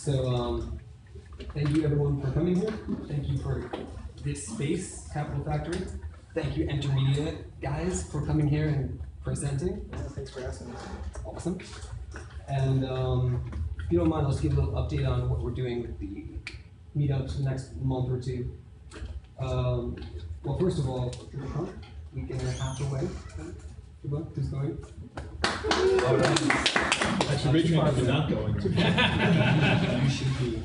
So thank you everyone for coming here. Thank you for this space, Capital Factory. Thank you Intermediate guys for coming here and presenting. Thanks for asking us. Awesome. And if you don't mind, I'll just give a little update on what we're doing with the meetups the next month or two. Well, first of all, week and a half away. Who's going? All right. Actually, reaching out to not going. You should be.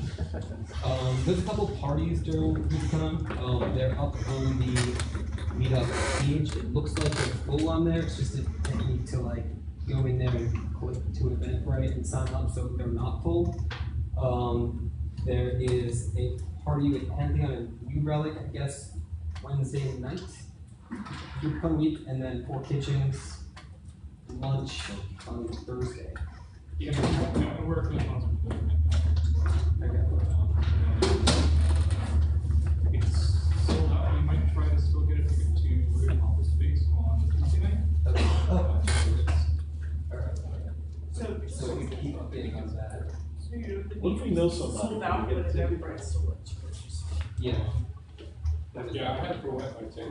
There's a couple parties during this time. They're up on the meetup page. It looks like they're full on there. It's just that you need to like go in there and click to Eventbrite and sign up, so they're not full. There is a party with Pantheon and New Relic, I guess, Wednesday night. Drupal week, and then 4 Kitchens lunch on Thursday. Yeah, we're a few months before. Okay. It's sold out. We might try to still get a ticket to office space on Tuesday night. Okay. Oh. Alright. So we keep updating on that. What if we know somebody? Sold out, Can we but get a it's ticket? Eventbrite still. Yeah. Yeah, I had it for Wi-Fi too.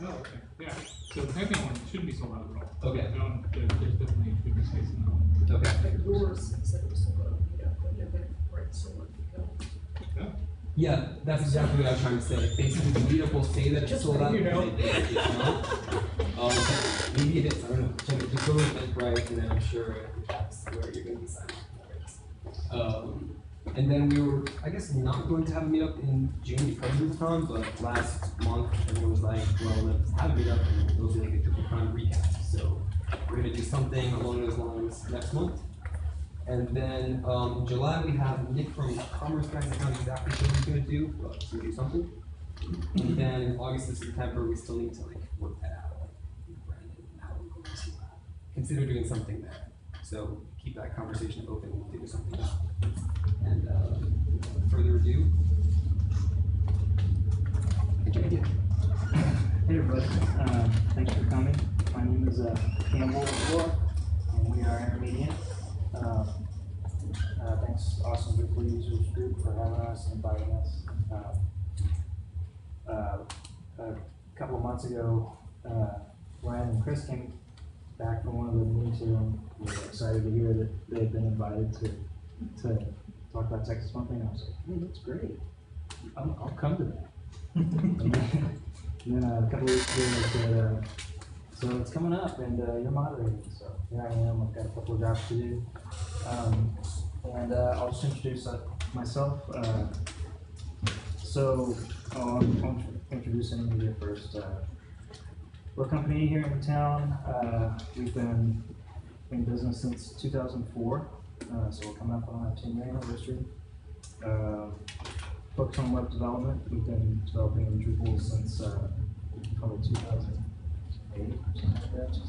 Oh, okay. Yeah. So the Pantheon one shouldn't be sold out at all. Okay. There's definitely should be space in that one. Okay. Yours said it was sold out, but Eventbrite still let it go. Yeah. Yeah, that's exactly what I was trying to say. Basically, the meetup will say that it's Just sold out, you but know. it's not. Maybe it is, I don't know. Check it, just go to Eventbrite, and then I'm sure that's where you're going to be signing up. And then we were, I guess, not going to have a meetup in June because of DrupalCon, but last month everyone was like, well, let's have a meetup, and it'll be like a DrupalCon recap. So we're going to do something along those lines next month. And then in July we have Nick from Commerce Guys. I'm not exactly sure what he's going to do, but he's going to do something. And then in August and September we still need to like work that out. Like Brandon, how we're going to consider doing something there. So keep that conversation open. We'll figure something out. And without further ado, Hey everybody, thanks for coming. My name is Campbell and we are Intermediate. Thanks Awesome Drupal Users Group for having us and inviting us. A couple of months ago, Ryan and Chris came back from one of the meetings here, and we were excited to hear that they had been invited to talk about Texas Monthly, and I was like, hey, that's great. I'll come to that. And then a couple of weeks ago, they said, so it's coming up, and you're moderating. So here I am. I've got a couple of jobs to do. And I'll just introduce myself. So I'll introduce Intermediate first. We're a company here in town. We've been in business since 2004. So we're coming up on our 10-year anniversary. Focused on web development. We've been developing in Drupal since probably 2008 or something like that. So,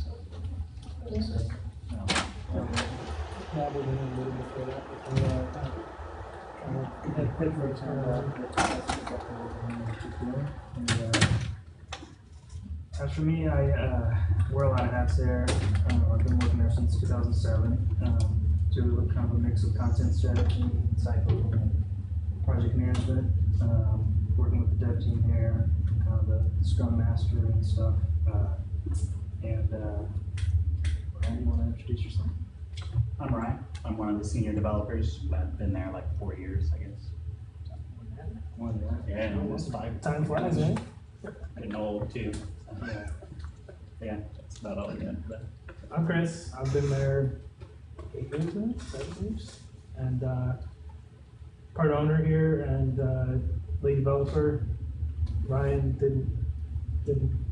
Dabbled in a little before that. Had paid for it. As for me, I wear a lot of hats there. I've been working there since 2007. Do kind of a mix of content strategy, site building, and project management. Working with the dev team there, kind of the Scrum Master and stuff. Ryan, you want to introduce yourself? I'm Ryan. I'm one of the senior developers. I've been there like 4 years, I guess. More than that. Yeah, almost 5. Time flies, right? Getting old too. Yeah, that's about all I got. But I'm Chris. I've been there 8 years now, 7 years, and part owner here and lead developer. Ryan didn't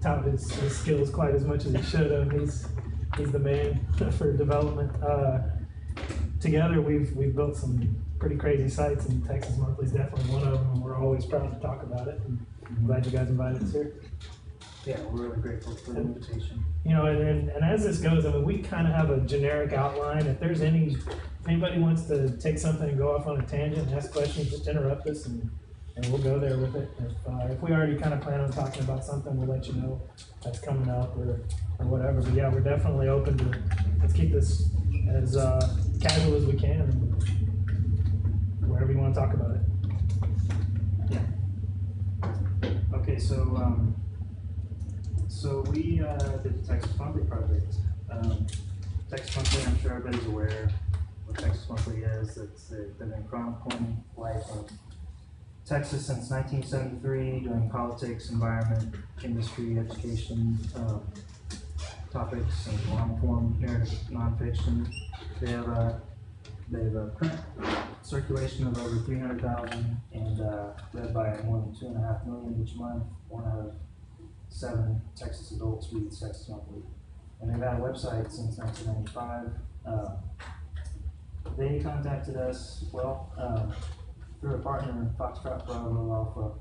tout his skills quite as much as he should have. He's the man for development. Together we've built some pretty crazy sites, and Texas Monthly is definitely one of them, and we're always proud to talk about it. And I'm glad you guys invited us here. Yeah, we're really grateful for the invitation. You know, and as this goes, I mean, we kind of have a generic outline. If anybody wants to take something and go off on a tangent and ask questions, just interrupt us, and and we'll go there with it. If we already kind of plan on talking about something, we'll let you know that's coming up or whatever. But yeah, we're definitely open to, let's keep this as casual as we can, and wherever you want to talk about it. Yeah. Okay, so we did the Texas Monthly project. Texas Monthly, I'm sure everybody's aware what Texas Monthly is. They've been chronicling life of Texas since 1973, doing politics, environment, industry, education topics, and long-form narrative nonfiction. They have a current circulation of over 300,000 and read by more than 2.5 million each month. 1 out of 7 Texas adults reads Texas Monthly. And they've had a website since 1995. They contacted us, through a partner, Foxtrot Bravo Alpha,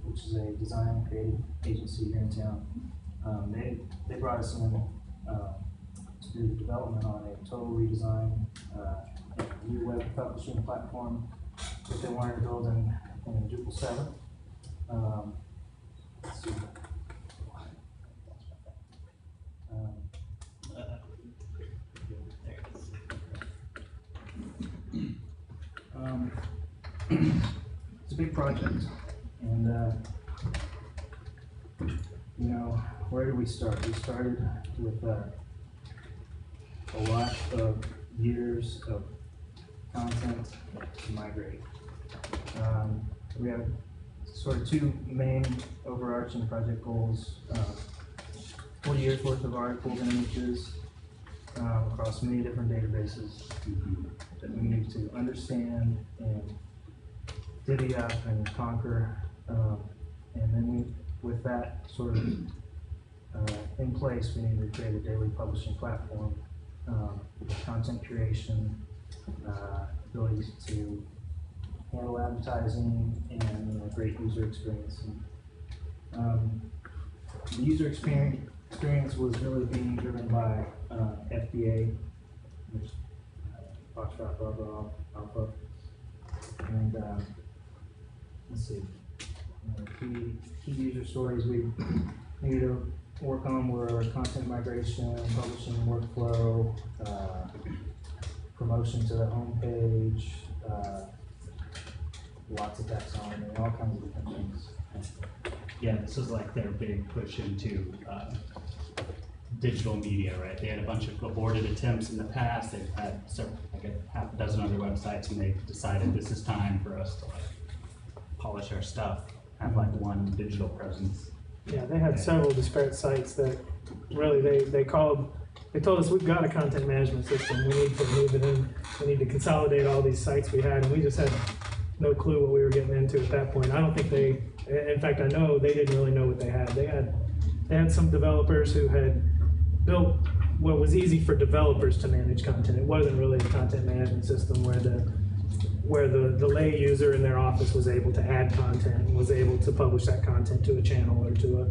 which is a design and creative agency here in town. They brought us in to do the development on a total redesign, a new web publishing platform that they wanted to build in Drupal 7. Let's see. It's a big project, and where did we start? We started with a lot of years of content to migrate. We have sort of 2 main overarching project goals: 40 years worth of articles and images across many different databases that we need to understand and divvy up and conquer, and then with that sort of in place, we need to create a daily publishing platform, content curation, ability to handle advertising, and great user experience. The user experience was really being driven by FBA, which Foxtrot Bravo Alpha, and let's see, key user stories we needed to work on were content migration, publishing workflow, promotion to the homepage, lots of taxonomy, all kinds of different things. Yeah, this was like their big push into digital media, right? They had a bunch of aborted attempts in the past. They've had like a half a dozen other websites, and they decided this is time for us to polish our stuff, have like one digital presence. Yeah, they had several disparate sites that really they told us, we've got a content management system, we need to move it in, we need to consolidate all these sites we had, and we just had no clue what we were getting into at that point. I don't think in fact, I know they didn't really know what they had. They had some developers who had built what was easy for developers to manage content. It wasn't really a content management system where the lay user in their office was able to add content and was able to publish that content to a channel or to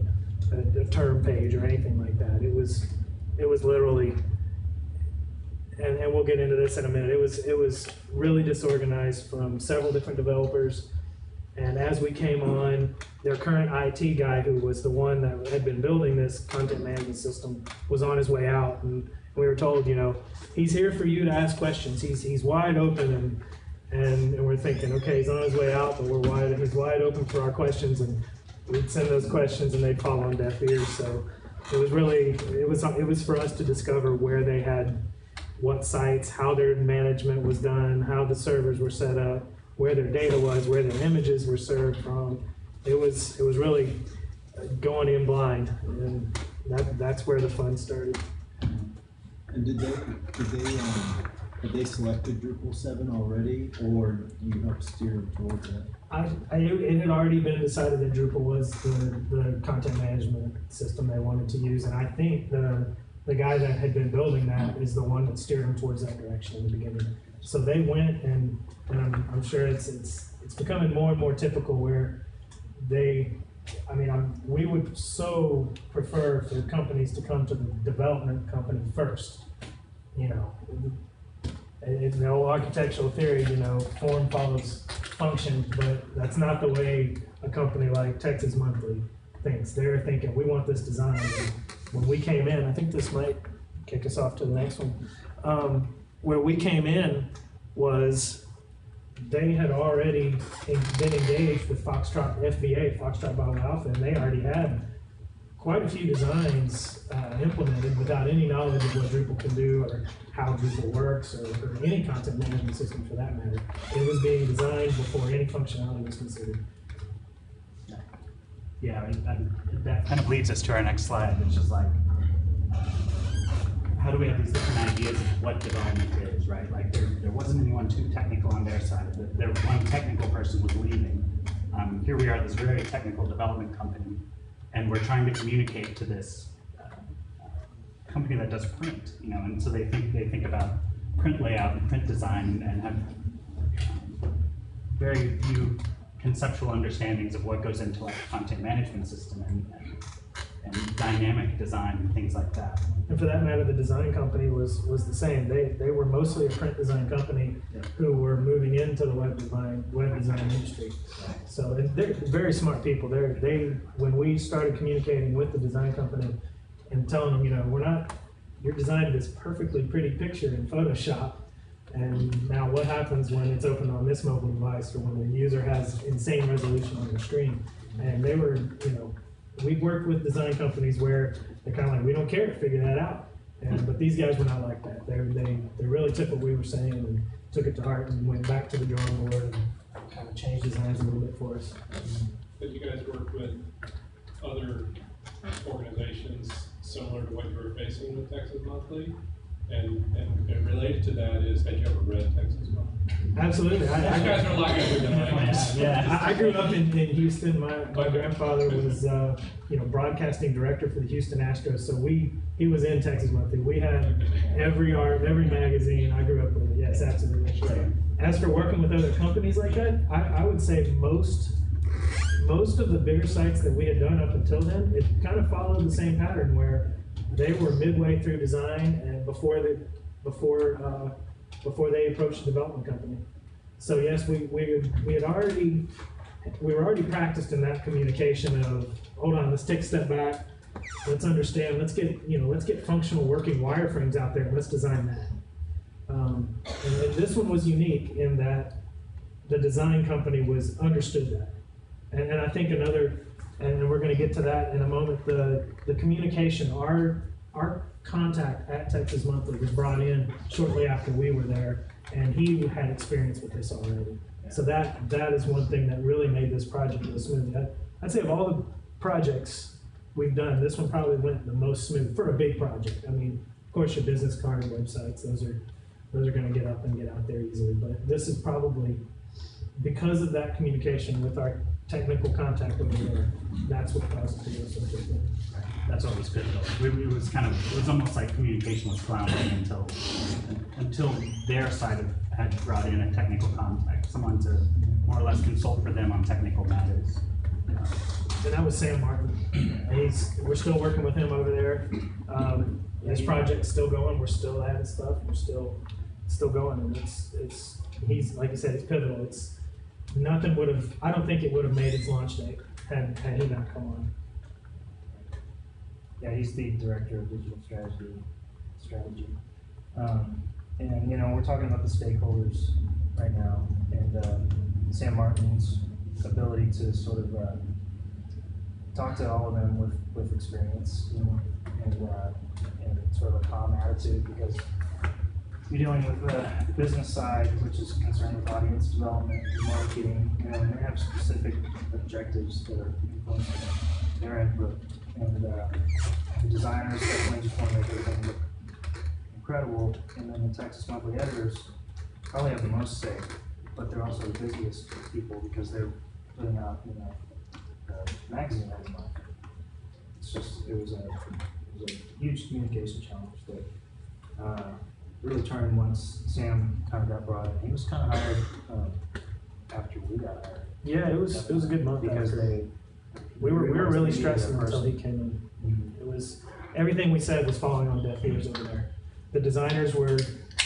a term page or anything like that. It was literally, and we'll get into this in a minute, it was really disorganized from several different developers. And as we came on, their current IT guy, who was the one that had been building this content management system, was on his way out, and we were told, he's here for you to ask questions. He's wide open, and we're thinking, okay, he's on his way out, but he's wide open for our questions, and we'd send those questions, and they'd fall on deaf ears. So it was for us to discover where they had what sites, how their management was done, how the servers were set up, where their data was, where their images were served from. It was really going in blind, and that's where the fun started. And had they selected Drupal 7 already, or you helped steer them towards that? It had already been decided that Drupal was the content management system they wanted to use, and I think the guy that had been building that is the one that steered them towards that direction in the beginning. So they went, and I'm sure it's becoming more and more typical where we would so prefer for companies to come to the development company first. It's the old architectural theory, form follows functioned, but that's not the way a company like Texas Monthly thinks. They're thinking, we want this design. And when we came in, I think this might kick us off to the next one. Where we came in was they had already been engaged with Foxtrot FBA, Foxtrot Bravo Alpha, and they already had quite a few designs implemented without any knowledge of what Drupal can do or how Drupal works or any content management system for that matter. It was being designed before any functionality was considered. Yeah, that kind of leads us to our next slide, which is like, how do we have these different ideas of what development is, right? Like there wasn't anyone too technical on their side. There one technical person was leaving. Here we are, this very technical development company, and we're trying to communicate to this company that does print, you know, and so they think about print layout and print design and have very few conceptual understandings of what goes into like a content management system and dynamic design and things like that. And for that matter, the design company was the same. They were mostly a print design company who were moving into the web design industry. So they're very smart people. When we started communicating with the design company and telling them, you know, you're designing this perfectly pretty picture in Photoshop, and now what happens when it's opened on this mobile device or when the user has insane resolution on their screen? And they were, you know, we've worked with design companies where they're kind of like, we don't care, figure that out. But these guys were not like that. They really took what we were saying and took it to heart and went back to the drawing board and kind of changed designs a little bit for us. But you guys work with other organizations similar to what you were facing with Texas Monthly? And related to that is, had you ever read Texas Monthly? Absolutely. You guys are like everything. Yeah. I grew up in Houston. My grandfather was broadcasting director for the Houston Astros, so he was in Texas Monthly. We had every magazine. I grew up with it. Yes, absolutely. As for working with other companies like that, I would say most of the bigger sites that we had done up until then, it kind of followed the same pattern where they were midway through design and before they approached the development company. So yes, we were already practiced in that communication of, hold on, let's take a step back, let's understand, let's get functional working wireframes out there and let's design that. And this one was unique in that the design company understood that. And I think and we're going to get to that in a moment, the communication, our contact at Texas Monthly was brought in shortly after we were there, and he had experience with this already. So that is one thing that really made this project go smooth. I'd say of all the projects we've done, this one probably went the most smooth for a big project. I mean, of course, your business card and websites, those are going to get up and get out there easily, but this is probably, because of that communication with our technical contact over there, that's what caused it to go so quickly. That's what was good though. It was almost like communication was floundering until their side had brought in a technical contact, someone to more or less consult for them on technical matters. And that was Sam Martin. We're still working with him over there. This project's still going. We're still adding stuff. We're still going, and he's like you said, it's pivotal. I don't think it would have made its launch date had he not come on. Yeah, he's the director of digital strategy. And we're talking about the stakeholders right now, and Sam Martin's ability to sort of talk to all of them with experience, and sort of a calm attitude, because you're dealing with the business side, which is concerned with audience development and marketing, and they have specific objectives that are influencing their input. And the designers definitely just want to make everything look incredible. And then the Texas Monthly editors probably have the most say, but they're also the busiest people because they're putting out, the magazine every month. It was a huge communication challenge that really turned once Sam kind of got brought in. He was kind of hired after we got hired. Yeah, it was a good month because we were really stressing until he came in. It was everything we said was falling on deaf ears over there. The designers were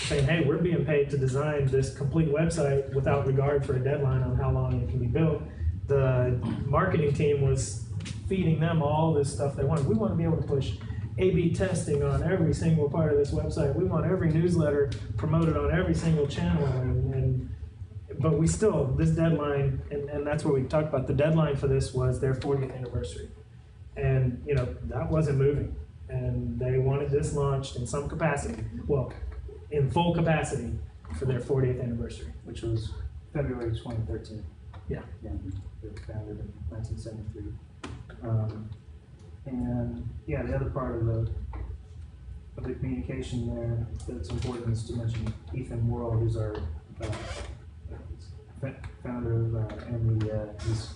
saying, hey, we're being paid to design this complete website without regard for a deadline on how long it can be built. The marketing team was feeding them all this stuff they wanted. We want to be able to push A/B testing on every single part of this website. We want every newsletter promoted on every single channel. But we still, this deadline, and that's what we talked about, the deadline for this was their 40th anniversary. And, you know, that wasn't moving. And they wanted this launched in some capacity, well, in full capacity for their 40th anniversary. Which was February 2013. Yeah. Yeah, they were founded in 1973. And yeah, the other part of the communication there that's important is to mention Ethan Worrell, who's our founder of he's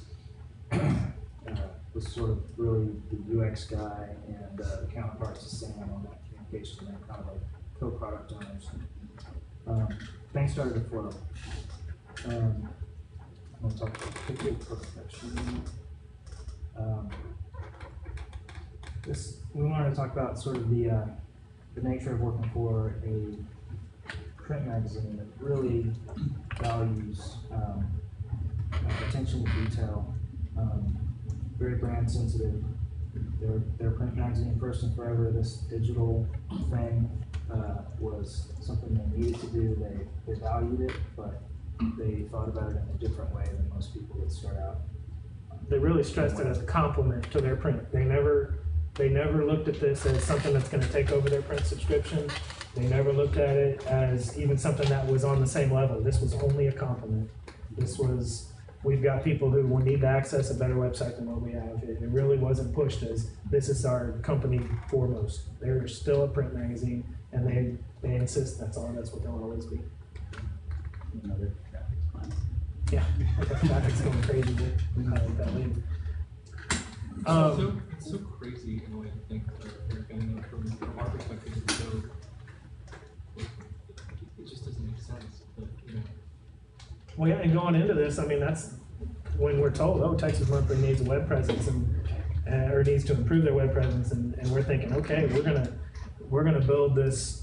was sort of really the UX guy, and the counterparts to Sam on that communication. They're kind of like co-product owners. Things started to flow. I'm going to talk about picture perfection. We wanted to talk about sort of the nature of working for a print magazine that really values attention to detail, very brand sensitive. Their print magazine first and forever. This digital thing was something they needed to do. They valued it, but they thought about it in a different way than most people would start out. They really stressed it as a compliment to their print. They never looked at this as something that's going to take over their print subscription. They never looked at it as even something that was on the same level. This was only a compliment. This was, we've got people who will need to access a better website than what we have. It really wasn't pushed as this is our company foremost. They're still a print magazine, and they insist that's what they'll always be. Another graphics class. Yeah, that traffic's going crazy with that lead. It's so crazy in a way to think that they're getting it from our perspective. It's so, it just doesn't make sense. But, you know. Well, yeah, and going into this, I mean, that's when we're told, oh, Texas Monthly needs a web presence or needs to improve their web presence, and we're thinking, okay, we're gonna build this.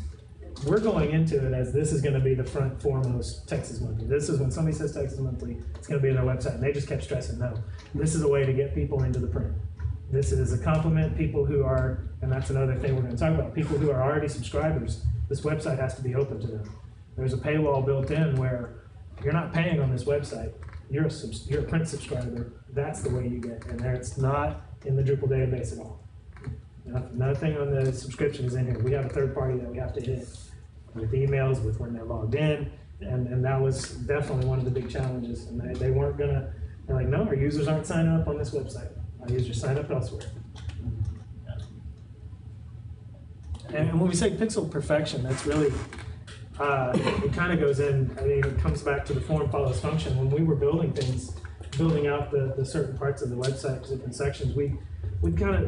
We're going into it as this is going to be the foremost Texas Monthly. This is when somebody says Texas Monthly, it's going to be their website. And they just kept stressing, no, this is a way to get people into the print. This is a compliment. People who are, and that's another thing we're going to talk about, people who are already subscribers, this website has to be open to them. There's a paywall built in where you're not paying on this website. You're a print subscriber. That's the way you get. And it's not in the Drupal database at all. Nothing on the subscription is in here. We have a third party that we have to hit with emails, with when they're logged in, and that was definitely one of the big challenges. And they weren't gonna, they're like, no, our users aren't signing up on this website. Our users sign up elsewhere. And when we say pixel perfection, that's really, it kind of goes in, I mean, it comes back to the form follows function. When we were building things, building out the certain parts of the website, different sections, we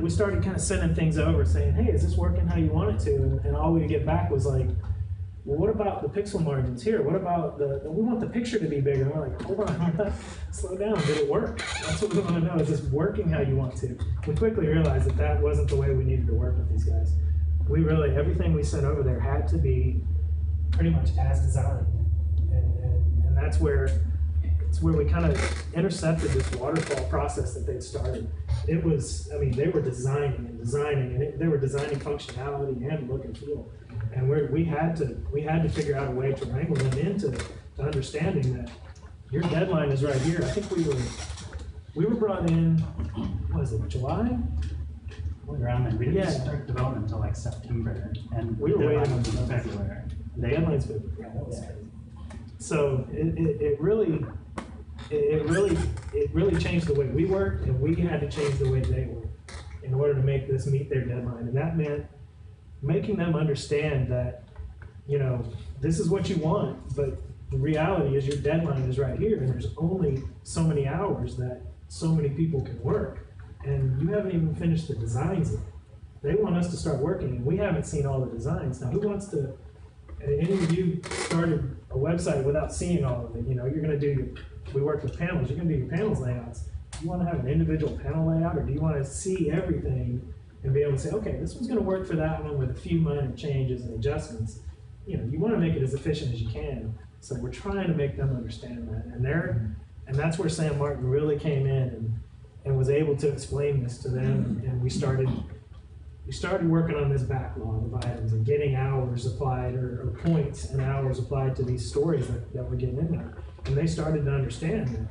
started kind of sending things over saying, hey, is this working how you want it to? And all we get back was like, well, what about the pixel margins here? What about we want the picture to be bigger. And we're like, hold on, slow down, did it work? That's what we want to know, is this working how you want to? We quickly realized that wasn't the way we needed to work with these guys. Everything we sent over there had to be pretty much as designed. And that's where we kind of intercepted this waterfall process that they'd started. It was, I mean, they were designing, and they were designing functionality and look and feel. And we had to figure out a way to wrangle them into understanding that your deadline is right here. I think we were brought in, what was it, July? Around then, we didn't start development until like September, and we were waiting until February. The deadline's been, yeah, that was crazy. So it really changed the way we worked, and we had to change the way they worked in order to make this meet their deadline. And that meant making them understand that, you know, this is what you want, but the reality is your deadline is right here, and there's only so many hours that so many people can work, and you haven't even finished the designs yet. They want us to start working, and we haven't seen all the designs. Now, who wants to, any of you started a website without seeing all of it? You know, you're gonna do we work with panels, you're gonna do your panels layouts. Do you wanna have an individual panel layout, or do you wanna see everything and be able to say, okay, this one's gonna work for that one with a few minor changes and adjustments? you want to make it as efficient as you can. So we're trying to make them understand that, and that's where Sam Martin really came in and was able to explain this to them, and we started working on this backlog of items and getting hours applied or points and hours applied to these stories that we're getting in there. And they started to understand that,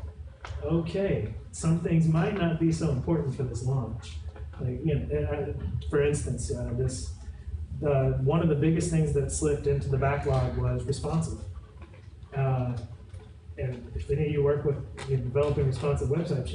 okay, some things might not be so important for this launch. Like, for instance, one of the biggest things that slipped into the backlog was responsive. And if any of you work with developing responsive websites,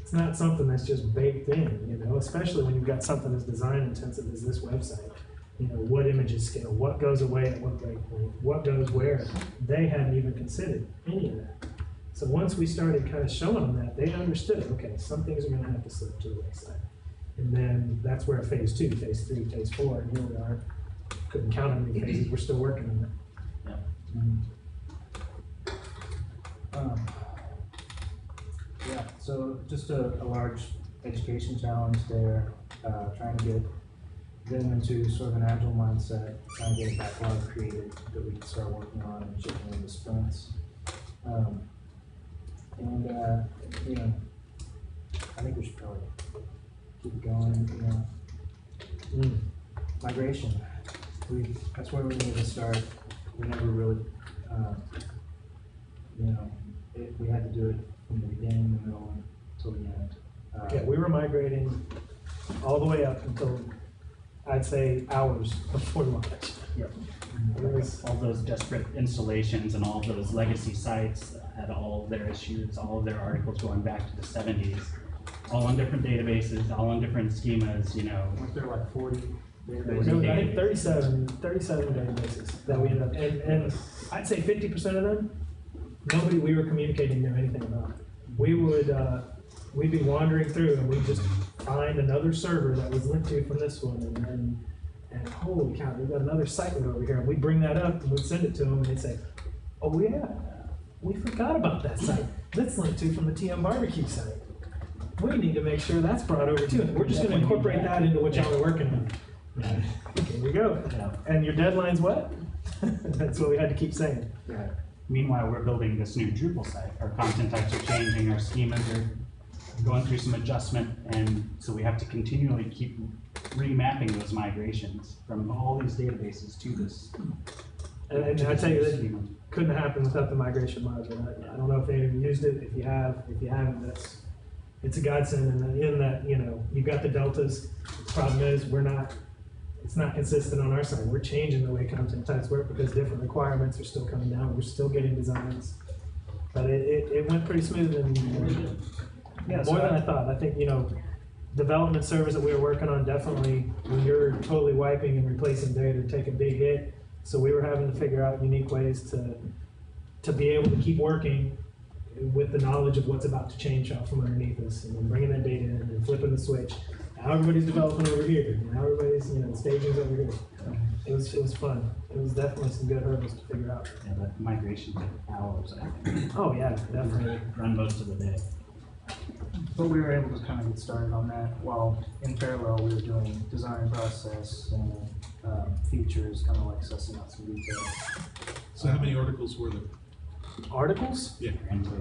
it's not something that's just baked in, especially when you've got something as design intensive as this website. What images scale, what goes away at what breakpoint, what goes where. They hadn't even considered any of that. So once we started kind of showing them that, they understood, okay, some things are going to have to slip to the website. And then that's where phase 2, phase 3, phase 4, and here we are. Couldn't count how many phases, we're still working on it. Yeah, so just a large education challenge there, trying to get them into sort of an agile mindset, trying to get a backlog created that we can start working on and shipping into sprints. I think we should probably keep going, Migration, that's where we need to start. We never really, we had to do it from the beginning, the middle, until the end. Yeah, we were migrating all the way up until, I'd say, hours before launch. Yep. All those desperate installations and all those legacy sites had all of their issues, all of their articles going back to the 70s, all on different databases, all on different schemas, Weren't there like 40 No, I think 37 databases that we ended up, and I'd say 50% of them, nobody we were communicating knew anything about. We'd be wandering through and we'd just find another server that was linked to from this one, and holy cow, we've got another site over here, and we'd bring that up and we'd send it to them, and they'd say, oh yeah, we forgot about that site. That's linked to from the TM barbecue site. We need to make sure that's brought over too. We're just going to incorporate that into what y'all are working on. Here we go. And your deadline's what? That's what we had to keep saying. Yeah. Meanwhile, we're building this new Drupal site. Our content types are changing, our schemas are going through some adjustment, and so we have to continually keep remapping those migrations from all these databases to this. And I tell you, that couldn't happen without the migration module. I don't know if any of you used it. If you haven't, it's a godsend. And in that, you've got the deltas. The problem is it's not consistent on our side. We're changing the way content types work because different requirements are still coming down. We're still getting designs. But it went pretty smooth, and more than I thought. I think, development servers that we were working on, definitely when you're totally wiping and replacing data, take a big hit. So we were having to figure out unique ways to be able to keep working with the knowledge of what's about to change out from underneath us, and then bringing that data in and flipping the switch. Now everybody's developing over here. Now everybody's, staging's over here. It was fun. It was definitely some good hurdles to figure out. Yeah, that migration took hours, I think. Oh yeah, definitely. Run most of the day. But we were able to kind of get started on that while in parallel we were doing design process and features, kind of like sussing out some details. So how many articles were there? Articles? Yeah.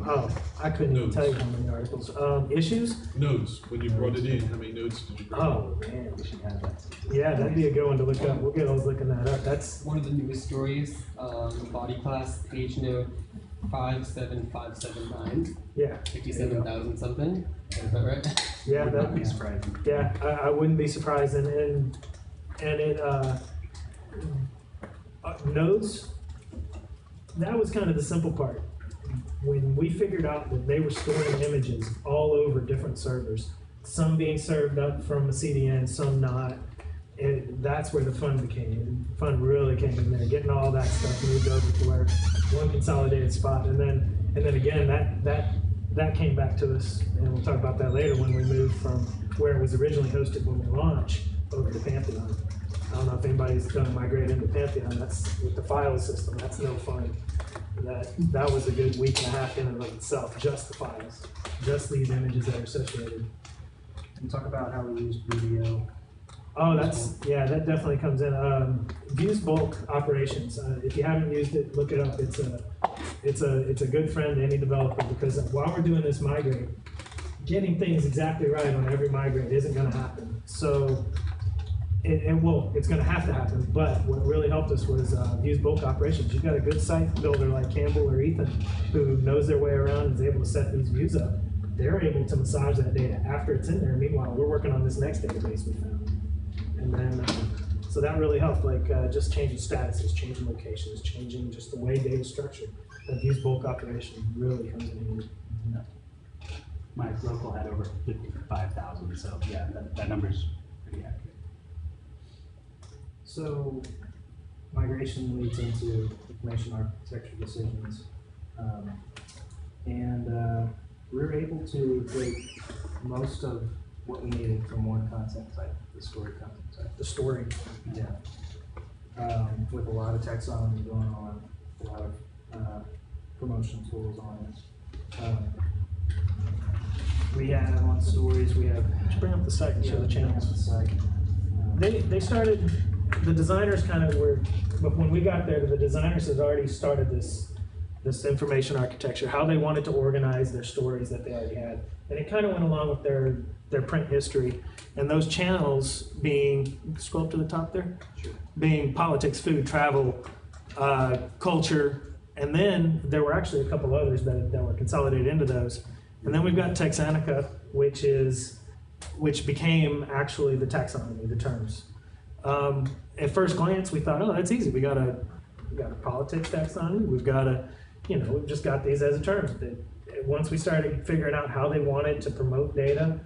Oh, I couldn't even Nodes. tell you how many articles. Issues? Nodes. When you brought it in, how many nodes did you bring? Oh man, we should have that. Yeah, that'd be a good one to look up. We'll get those looking that up. That's One of the newest stories, body class, page note 57579, yeah. 57,000 something. Is that right? Yeah, Would not that be surprising. Yeah, I wouldn't be surprised, and it nodes. That was kind of the simple part. When we figured out that they were storing images all over different servers, some being served up from a CDN, some not. That's where the fun really came in there, getting all that stuff moved over to where one consolidated spot, and then again that came back to us, and we'll talk about that later when we moved from where it was originally hosted when we launched over to Pantheon. I don't know if anybody's done migrate into Pantheon. That's with the file system. That's no fun. That was a good week and a half in and of itself. Just the files, just these images that are associated. And talk about how we used video Oh, that definitely comes in. Views bulk operations. If you haven't used it, look it up. It's a good friend to any developer, because while we're doing this migrate, getting things exactly right on every migrate isn't going to happen. So it's going to have to happen. But what really helped us was views bulk operations. You've got a good site builder like Campbell or Ethan who knows their way around and is able to set these views up. They're able to massage that data after it's in there. Meanwhile, we're working on this next database we found. And then, so that really helped, like just changing statuses, changing locations, changing just the way data is structured. That views bulk operation really comes in handy. My local had over 55,000, so yeah, that number's pretty accurate. So migration leads into information architecture decisions. And we were able to take most of what we needed from one content type, the story content type. The story. Yeah. With a lot of taxonomy going on, a lot of promotion tools on it. We have on stories, we have. Just bring up the site and show the channels. The site. They started, the designers kind of were, but when we got there, the designers had already started this information architecture, how they wanted to organize their stories that they already had. And it kind of went along with their print history. And those channels being, scroll up to the top there? Sure. Being politics, food, travel, culture, and then there were actually a couple others that were consolidated into those. And then we've got Texanica, which became actually the taxonomy, the terms. At first glance, we thought, oh, that's easy. We got a politics taxonomy. We've just got these as a term. Once we started figuring out how they wanted to promote data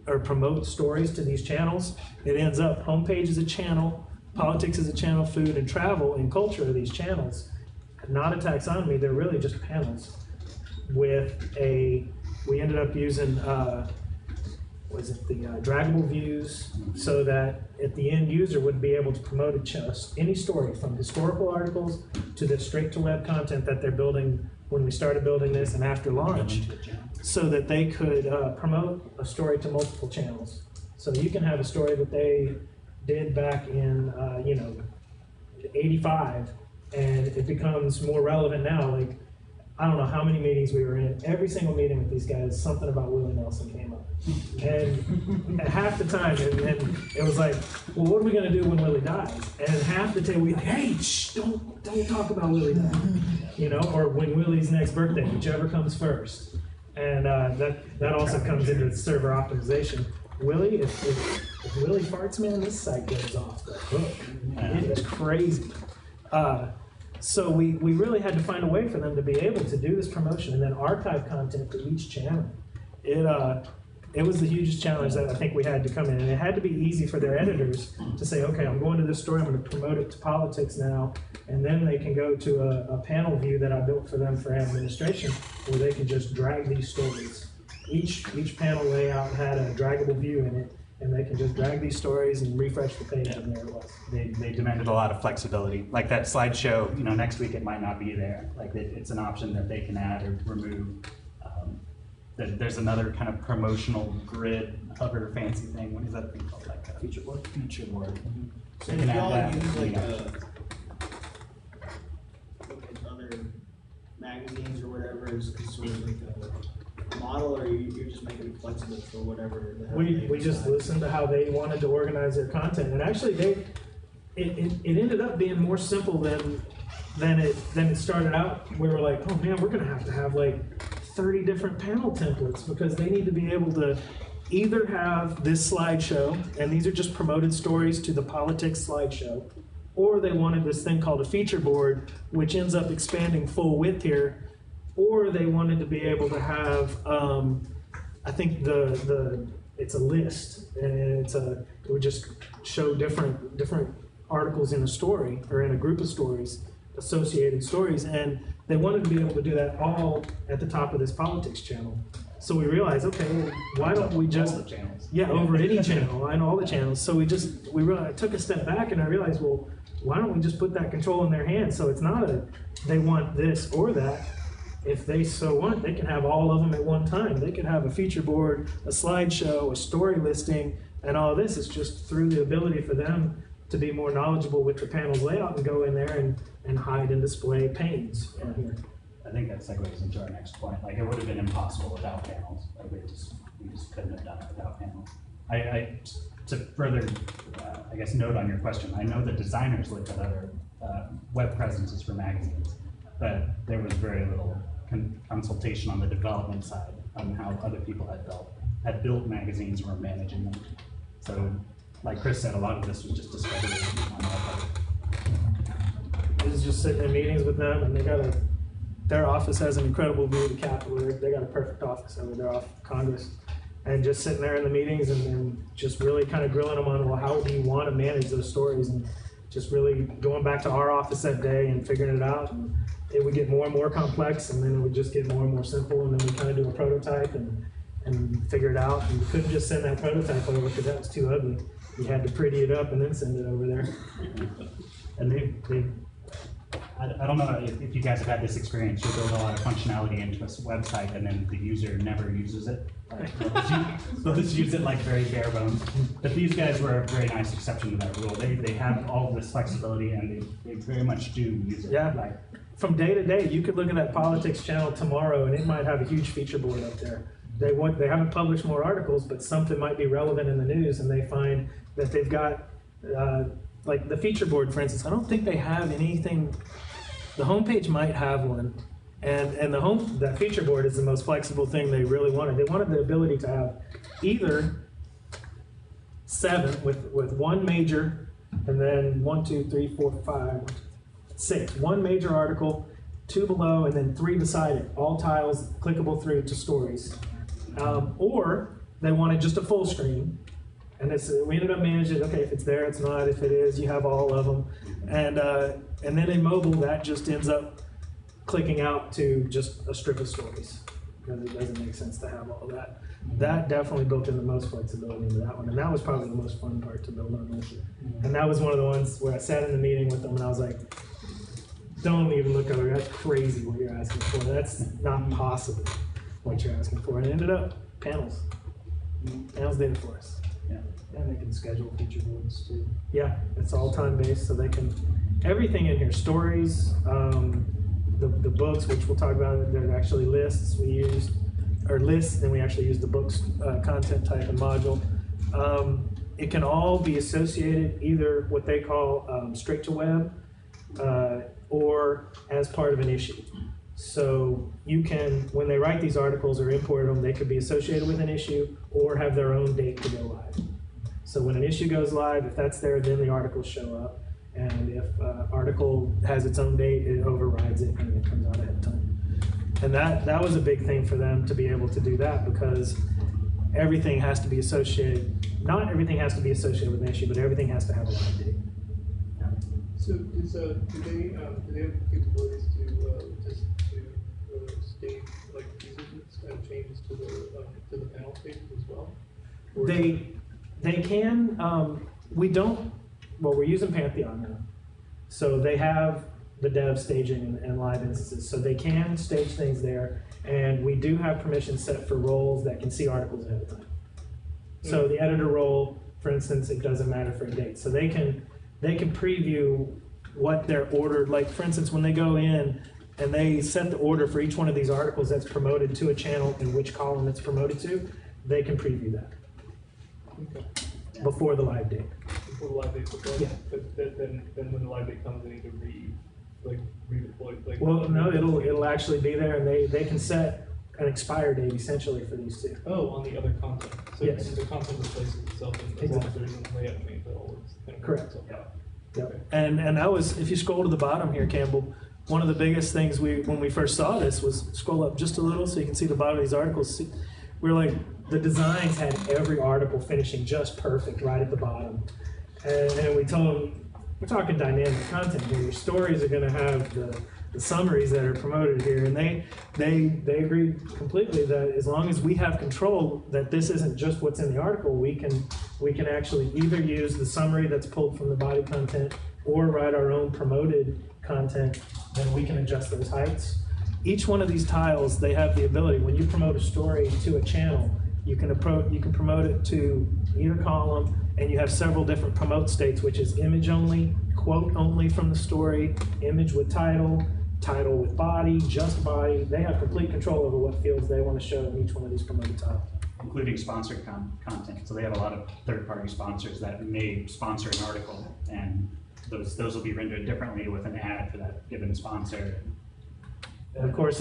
or promote stories to these channels, it ends up homepage is a channel, politics is a channel, food and travel and culture are these channels. Not a taxonomy, they're really just panels we ended up using, the draggable views, so that at the end user would be able to promote any story from historical articles to the straight to web content that they're building when we started building this and after launch, so that they could promote a story to multiple channels. So you can have a story that they did back in 85, and it becomes more relevant now. Like, I don't know how many meetings we were in. Every single meeting with these guys, something about Willie Nelson came up. And half the time, and it was like, well, what are we going to do when Willie dies? And half the time, we're like, hey, shh, don't talk about Willie dying. Or when Willie's next birthday, whichever comes first. And that also comes into server optimization. Willie, if Willie farts, man, this site goes off the hook. It is crazy. So we really had to find a way for them to be able to do this promotion and then archive content for each channel. It was the hugest challenge that I think we had to come in, and it had to be easy for their editors to say, okay, I'm going to this story, I'm going to promote it to politics now, and then they can go to a panel view that I built for them for administration, where they can just drag these stories. Each panel layout had a draggable view in it, and they can just drag these stories and refresh the page, and there it was. They demanded a lot of flexibility. Like that slideshow, next week it might not be there. Like it's an option that they can add or remove. There's another kind of promotional grid, hover fancy thing. What is that thing called? Like a feature board? Feature board. Mm-hmm. So and you can if add y'all that. use look at other magazines or whatever as sort of like a model, or you're just making it flexible for whatever. We just listened to how they wanted to organize their content, and actually it ended up being more simple than it started out. We were like, oh man, we're gonna have like 30 different panel templates, because they need to be able to either have this slideshow, and these are just promoted stories to the politics slideshow, or they wanted this thing called a feature board, which ends up expanding full width here, or they wanted to be able to have, I think it's a list, and it would just show different articles in a story, or in a group of stories, associated stories, and they wanted to be able to do that all at the top of this politics channel. So we realized, okay, well, why don't we just, over any channel, and all the channels. So we took a step back, and I realized, well, why don't we just put that control in their hands? So it's not they want this or that. If they so want, they can have all of them at one time. They could have a feature board, a slideshow, a story listing, and all of this is just through the ability for them to be more knowledgeable with the panel's layout and go in there and hide and display panes on here. I think that segues into our next point. Like, it would have been impossible without panels. Like, we just couldn't have done it without panels. To further, I guess, note on your question, I know the designers looked at other web presences for magazines, but there was very little consultation on the development side on how other people had built magazines or were managing them. So, like Chris said, a lot of this was just discovery on our part. I was just sitting in meetings with them, and their office has an incredible view of the Capitol. They got a perfect office over there off Congress. And just sitting there in the meetings and just really kind of grilling them on, well, how do you want to manage those stories? And just really going back to our office that day and figuring it out. And it would get more and more complex, and then it would just get more and more simple. And then we kind of do a prototype and figure it out. And we couldn't just send that prototype over because that was too ugly. You had to pretty it up and then send it over there. And I don't know if you guys have had this experience. You build a lot of functionality into a website and then the user never uses it. They'll just use it like very bare bones. But these guys were a very nice exception to that rule. They have all of this flexibility and they very much do use it. Yeah. Like, from day to day, you could look at that politics channel tomorrow and it might have a huge feature board up there. They haven't published more articles, but something might be relevant in the news, and they find that they've got, like the feature board, for instance, I don't think they have anything. The homepage might have one, and that feature board is the most flexible thing they really wanted. They wanted the ability to have either 7 with one major, and then 1, 2, 3, 4, 5, 6. One major article, 2 below, and then 3 beside it. All tiles clickable through to stories. Or they wanted just a full screen. And we ended up managing, okay, if it's there, it's not. If it is, you have all of them. And then in mobile, that just ends up clicking out to just a strip of stories, because it doesn't make sense to have all of that. That definitely built in the most flexibility into that one. And that was probably the most fun part to build on this. And that was one of the ones where I sat in the meeting with them and I was like, don't even look over, that's crazy what you're asking for. That's not possible what you're asking for. And it ended up panels. Panels did it for us. Yeah, and they can schedule feature boards too. Yeah, it's all time-based, so they can, everything in here, stories, the books, which we'll talk about, they're actually lists we used, or lists, and we actually used the books content type and module. It can all be associated either what they call straight to web or as part of an issue. So you can, when they write these articles or import them, they could be associated with an issue or have their own date to go live. So when an issue goes live, if that's there, then the articles show up. And if an article has its own date, it overrides it and it comes out ahead of time. And that was a big thing for them to be able to do that, because everything has to be associated, not everything has to be associated with an issue, but everything has to have a live date. So do they have capabilities to state like user changes to the panel pages as well? Or They can. We don't. Well, we're using Pantheon now, so they have the dev staging and live instances, so they can stage things there. And we do have permission set for roles that can see articles ahead of time. So the editor role, for instance, it doesn't matter for a date, so they can preview what they're ordered. Like, for instance, when they go in and they set the order for each one of these articles that's promoted to a channel and which column it's promoted to, they can preview that before the live date. Before the live date, Yeah. But then when the live date comes, they need to redeploy. Like, Well, no, it'll actually be there, and they can set an expire date essentially for these two. Oh, on the other content. So Yes. the content replaces itself, and as long as there isn't layout change, it'll always kind of Correct. work itself out. Yep. And that was, if you scroll to the bottom here, Campbell, one of the biggest things when we first saw this was scroll up just a little so you can see the bottom of these articles. We're like, the designs had every article finishing just perfect right at the bottom. And we told them, we're talking dynamic content here. Your stories are going to have the summaries that are promoted here. And they agreed completely that as long as we have control, that this isn't just what's in the article, we can actually either use the summary that's pulled from the body content or write our own promoted content, then we can adjust those heights. Each one of these tiles, they have the ability, when you promote a story to a channel, you can promote it to either column, and you have several different promote states, which is image only, quote only from the story, image with title, title with body, just body. They have complete control over what fields they want to show in each one of these promoted tiles. Including sponsored content. So they have a lot of third-party sponsors that may sponsor an article, and those will be rendered differently with an ad for that given sponsor. And of course,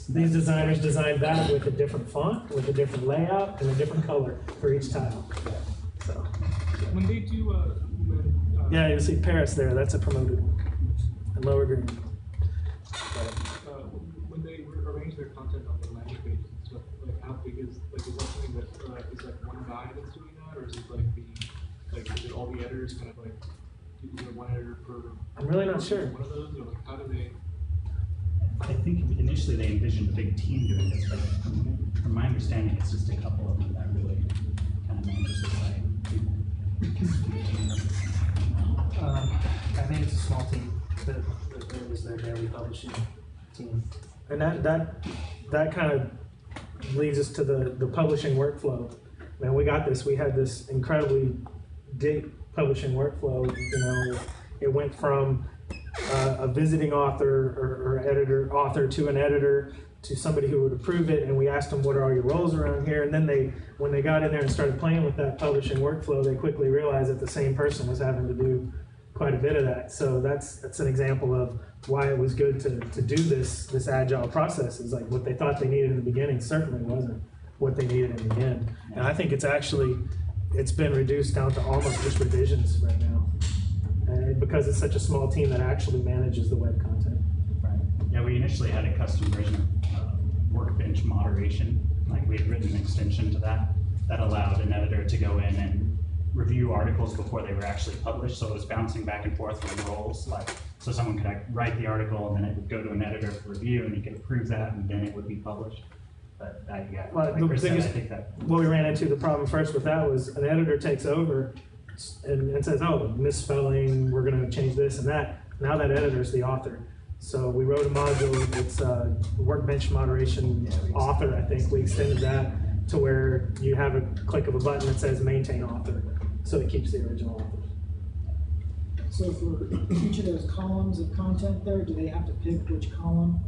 these designers designed that with a different font, with a different layout, and a different color for each tile. So, When they do, yeah, you'll see Paris there. That's a promoted one. And lower green. when they arrange their content on the landing pages and stuff, like how big is that something that is like one guy that's doing that, or is it is it all the editors kind of like one editor per? I'm really not sure. One of those, or like how do they? I think initially they envisioned a big team doing this, but from my understanding, it's just a couple of them that really kind of manages the site. I think it's a small team that is their daily publishing team. And that kind of leads us to the publishing workflow. Man, we got this. We had this incredibly deep publishing workflow. You know, it went from a visiting author or author to an editor to somebody who would approve it, and we asked them, what are all your roles around here? And then when they got in there and started playing with that publishing workflow, they quickly realized that the same person was having to do quite a bit of that. So that's an example of why it was good to do this agile process. Is like what they thought they needed in the beginning certainly wasn't what they needed in the end. And I think it's been reduced down to almost just revisions right now. And because it's such a small team that actually manages the web content. Right. Yeah, we initially had a custom version of workbench moderation. Like we had written an extension to that allowed an editor to go in and review articles before they were actually published. So it was bouncing back and forth from roles. So someone could write the article and then it would go to an editor for review and he could approve that and then it would be published. But yeah, Well, like Chris said, I think that what we ran into, the problem first with that was an editor takes over and says, oh, misspelling, we're going to change this and that. Now that editor is the author. So we wrote a module, it's workbench moderation author, I think. We extended that to where you have a click of a button that says maintain author. So it keeps the original authors. So for each of those columns of content there, do they have to pick which column?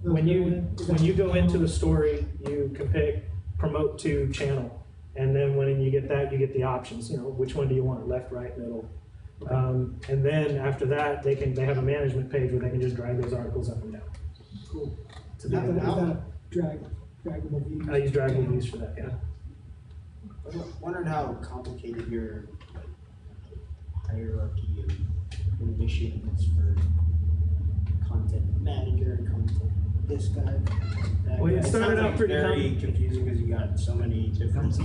When you go into the story, you can pick promote to channel. And then when you get that, you get the options. You know, which one do you want? Left, right, middle. And then after that, they have a management page where they can just drag those articles up and down. Cool. So Is that draggable views? I use draggable views for that. Yeah. I'm wondering how complicated your hierarchy of permissions for content manager and content this guy. That Well, guy. it started sounds out like pretty very confusing because you got so many different.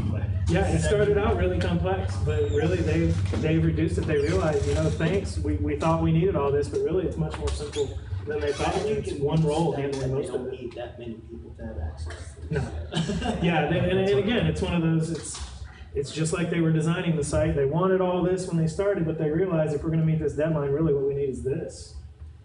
Yeah, it started out really complex, but really they've reduced it. They realized, you know, thanks, we thought we needed all this, but really it's much more simple than they thought. It's one role handling most of They don't it. need that many people to have access. No. Yeah, and again, it's one of those, it's just like they were designing the site. They wanted all this when they started, but they realized if we're going to meet this deadline, really what we need is this.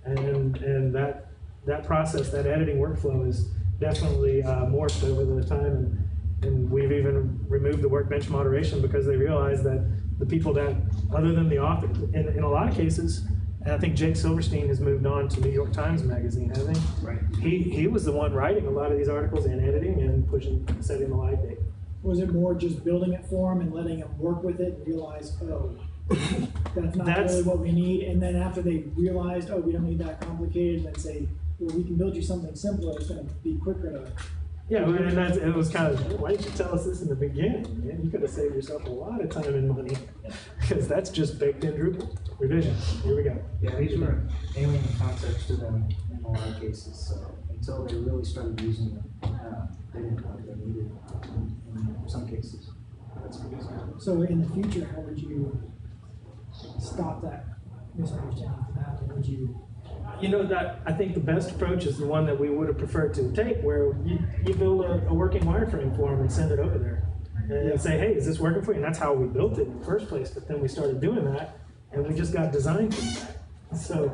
And that process, that editing workflow is definitely morphed over the time. And we've even removed the workbench moderation because they realized that the people that, other than the author, in a lot of cases, and I think Jake Silverstein has moved on to New York Times Magazine, hasn't he? right. He was the one writing a lot of these articles and editing and setting the live date. Was it more just building it for them and letting them work with it and realize, oh, that's not really what we need? And then after they realized, oh, we don't need that complicated, then say, well, we can build you something simpler. It's going to be quicker to. Yeah, and it was kind of, why didn't you tell us this in the beginning, man? You could have saved yourself a lot of time and money because that's just baked in Drupal. Revision. Here we go. Yeah, these were alien concepts to them in a lot of cases. So until they really started using them, they didn't know what they needed in some cases. So in the future, how would you stop that misunderstanding from happening? Would you? You know, that I think the best approach is the one that we would have preferred to take, where you build a working wireframe for them and send it over there. And say, hey, is this working for you? And that's how we built it in the first place. But then we started doing that, and we just got design feedback. So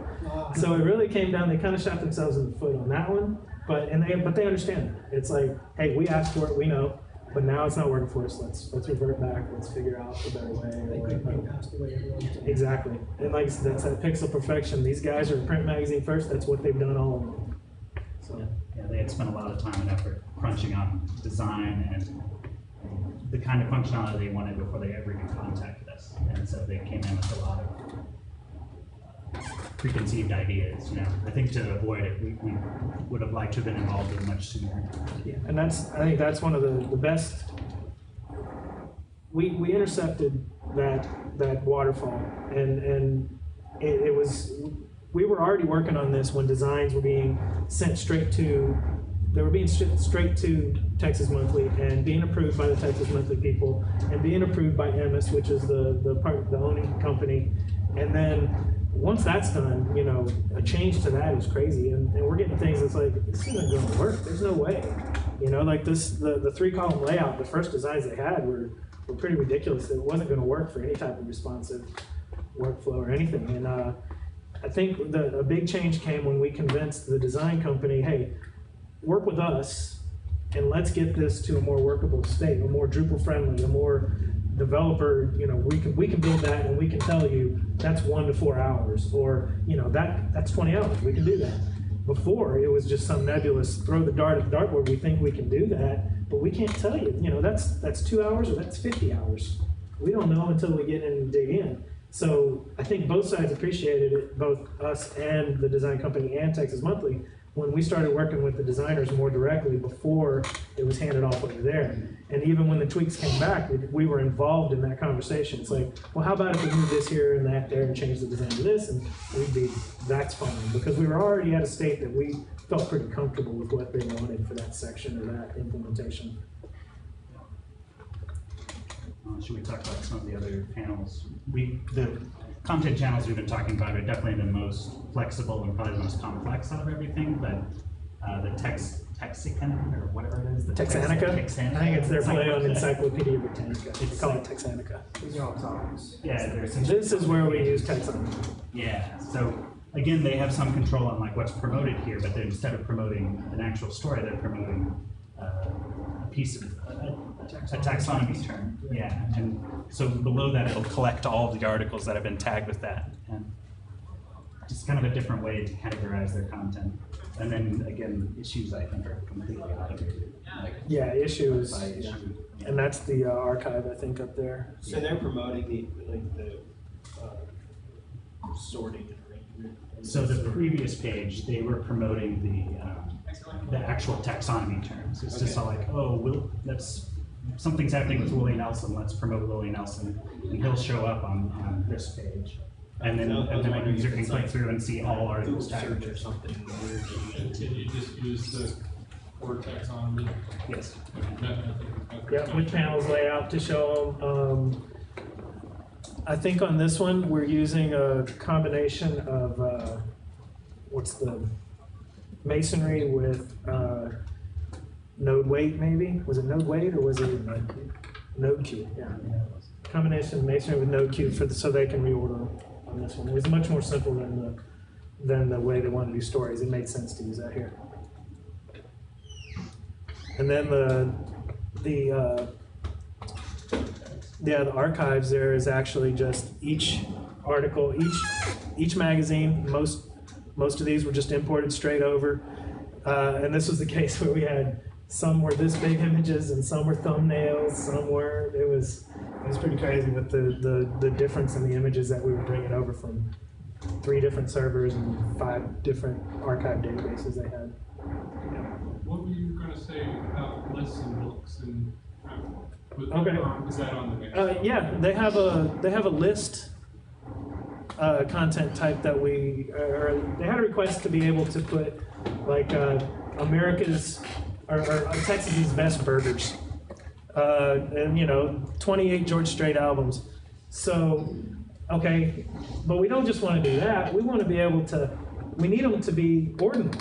it really came down, they kind of shot themselves in the foot on that one. But they understand it. It's like, hey, we asked for it, we know. but now it's not working for us. Let's revert back. Let's figure out a better way. They couldn't get past the way it was. Exactly. And like that's that pixel perfection. These guys are a print magazine first. That's what they've done all along. So Yeah, they had spent a lot of time and effort crunching on design and the kind of functionality they wanted before they ever even contacted us. And so they came in with a lot of preconceived ideas, you know. I think to avoid it, we would have liked to have been involved in much sooner. yeah, and I think that's one of the best. We intercepted that waterfall, and it was, we were already working on this when designs were being sent straight to, they were being sent straight to Texas Monthly and being approved by the Texas Monthly people and being approved by MS, which is the owning company. And then once that's done, you know, a change to that is crazy. And we're getting things that's like, this isn't going to work. There's no way. You know, like this, the 3-column layout, the first designs they had were pretty ridiculous. It wasn't going to work for any type of responsive workflow or anything. And I think a big change came when we convinced the design company, hey, work with us and let's get this to a more workable state, a more Drupal friendly, a more developer, you know, we can build that and we can tell you that's 1 to 4 hours, or, you know, that's 20 hours, we can do that. Before, it was just some nebulous, throw the dart at the dartboard, we think we can do that, but we can't tell you, you know, that's 2 hours or that's 50 hours. We don't know until we get in and dig in. So I think both sides appreciated it, both us and the design company and Texas Monthly, when we started working with the designers more directly before it was handed off over there. And even when the tweaks came back, we were involved in that conversation. It's like, well, how about if we move this here and that there and change the design to this? And that's fine, because we were already at a state that we felt pretty comfortable with what they wanted for that section or that implementation. Should we talk about some of the other panels? The content channels we've been talking about are definitely the most flexible and probably the most complex out of everything, but the Texicana, or whatever it is. The Texanica? Texanica? I think it's their play on Encyclopedia Britannica. They call it Texanica. These are all topics. Yeah, This is where we use Texanica. Yeah, so again, they have some control on like what's promoted here, but then instead of promoting an actual story, they're promoting a piece of a taxonomy term. Yeah, and so below that, it'll collect all of the articles that have been tagged with that, and just kind of a different way to categorize their content. And then again, issues I think are completely automated. Like, Yeah, issues, by issue. Yeah. and that's the archive, I think, up there. So they're promoting the sorting and arrangement. So the previous page, they were promoting the actual taxonomy terms. It's just all like, oh, something's happening with Willie Nelson. Let's promote Willie Nelson, and he'll show up on this page. And then a user can click through and see all articles tagged or something. And you just use the word taxonomy? Yes. Yeah, with panels layout to show them. I think on this one, we're using a combination of, what's the, masonry with node weight maybe? Was it node weight or was it node cube? Yeah. Combination of masonry with node cube so they can reorder on this one. It was much more simple than the way they want to do stories. It made sense to use that here. And then the archives there is actually just each article, each magazine. Most of these were just imported straight over, and this was the case where we had some were this big images and some were thumbnails. Some were it was pretty crazy with the difference in the images that we were bringing over from 3 different servers and 5 different archive databases they had. What were you going to say about lists and books and? Okay. Is that on the next? Yeah, they have a list content type that they had a request to be able to put like America's or Texas's best burgers, and 28 George Strait albums. So, okay, but we don't just want to do that. We want to be able to. We need them to be ordinal.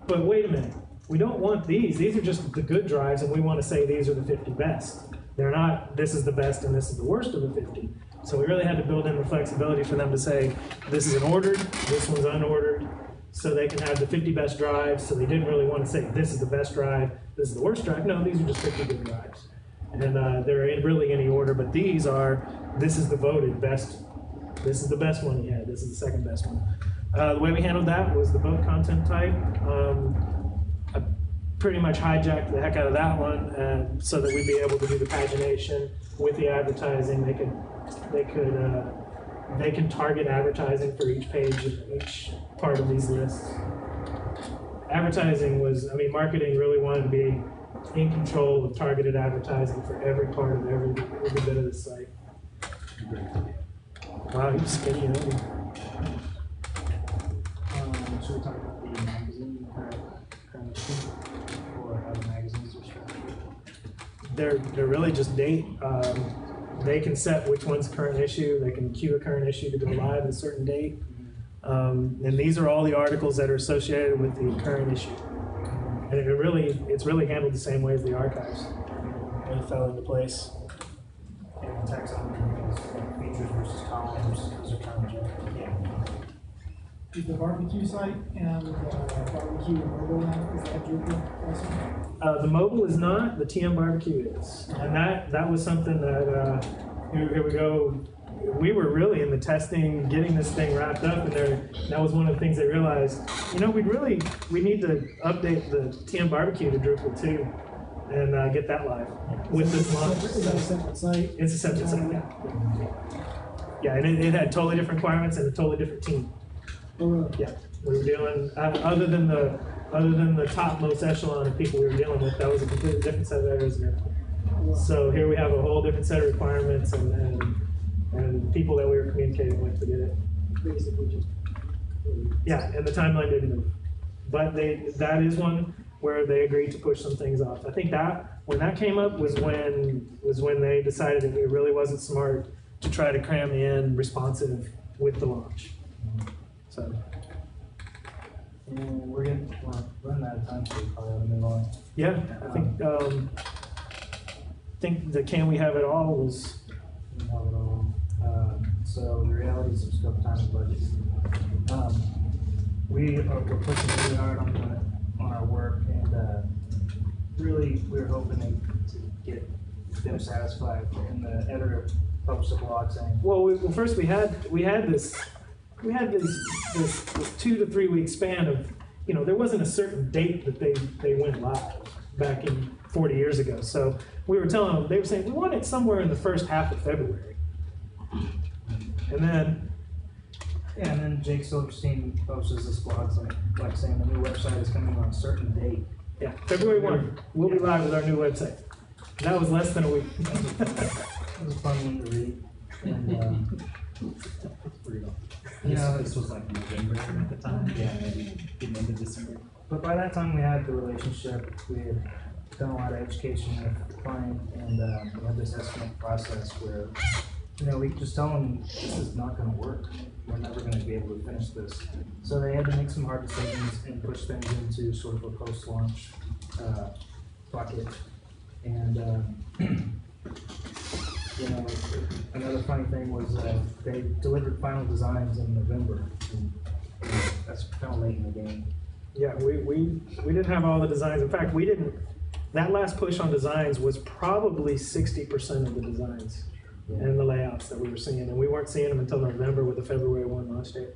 But wait a minute. We don't want these. These are just the good drives, and we want to say these are the 50 best. They're not, this is the best and this is the worst of the 50. So we really had to build in the flexibility for them to say, this is an ordered, this one's unordered, so they can have the 50 best drives. So they didn't really want to say this is the best drive, this is the worst drive. No, these are just 50 good drives, and they're in really any order. But these are, this is the voted best. This is the best one he had. This is the second best one. The way we handled that was the vote content type. I pretty much hijacked the heck out of that one, so that we'd be able to do the pagination with the advertising. They can target advertising for each page, each part of these lists. Advertising was, I mean, marketing really wanted to be in control of targeted advertising for every part of every bit of the site. Wow, you're skinny, aren't you? Should we talk about the magazine current issue, or how the magazines are structured? They're really just date. They can set which one's current issue. They can queue a current issue to go live at a certain date. And these are all the articles that are associated with the current issue. And it's really handled the same way as the archives. It fell into place. And taxonomy is features versus columns, those are terms, right? Yeah. Is the barbecue site and barbecue and mobile app, is that Drupal also? The mobile is not, the TM barbecue is. And that was something that, here we go, we were really in the testing, getting this thing wrapped up, and that was one of the things they realized, you know, we need to update the TM barbecue to Drupal too, and get that live with this launch. Is that a separate site? It's a separate site, yeah. Yeah, and it had totally different requirements and a totally different team. Oh, really? Yeah, we were dealing, other than the top most echelon of people we were dealing with, that was a completely different set of areas and everything. So here we have a whole different set of requirements and people that we were communicating with to get it. Basically just. Yeah, and the timeline didn't move. But that is one where they agreed to push some things off. I think that when that came up was when they decided that it really wasn't smart to try to cram in responsive with the launch. So. And we're running out of time, so we probably ought to move on. Yeah, I think the Can We Have It All was. We have it all. So the reality is some scope, time, and budget. We're pushing really hard on our work, and really we're hoping to get them satisfied. And the editor published a blog saying, Well, first we had this 2 to 3 week span of, you know, there wasn't a certain date that they went live back in 40 years ago. So we were telling them, they were saying, we want it somewhere in the first half of February. And then Jake Silverstein posts this blog saying the new website is coming on a certain date. yeah, February 1, we'll be live with our new website. That was less than a week. It was a fun one to read. And, This was like November at the time. Yeah, maybe the end of December. But by that time, we had the relationship. We had done a lot of education with the client, and we had this estimate process where, you know, we could just tell them this is not going to work. We're never going to be able to finish this. So they had to make some hard decisions and push things into sort of a post-launch bucket. And you know, another funny thing was they delivered final designs in November, and that's kind of late in the game. Yeah, we didn't have all the designs. In fact, we didn't. That last push on designs was probably 60% of the designs and the layouts that we were seeing, and we weren't seeing them until November with the February 1 launch date.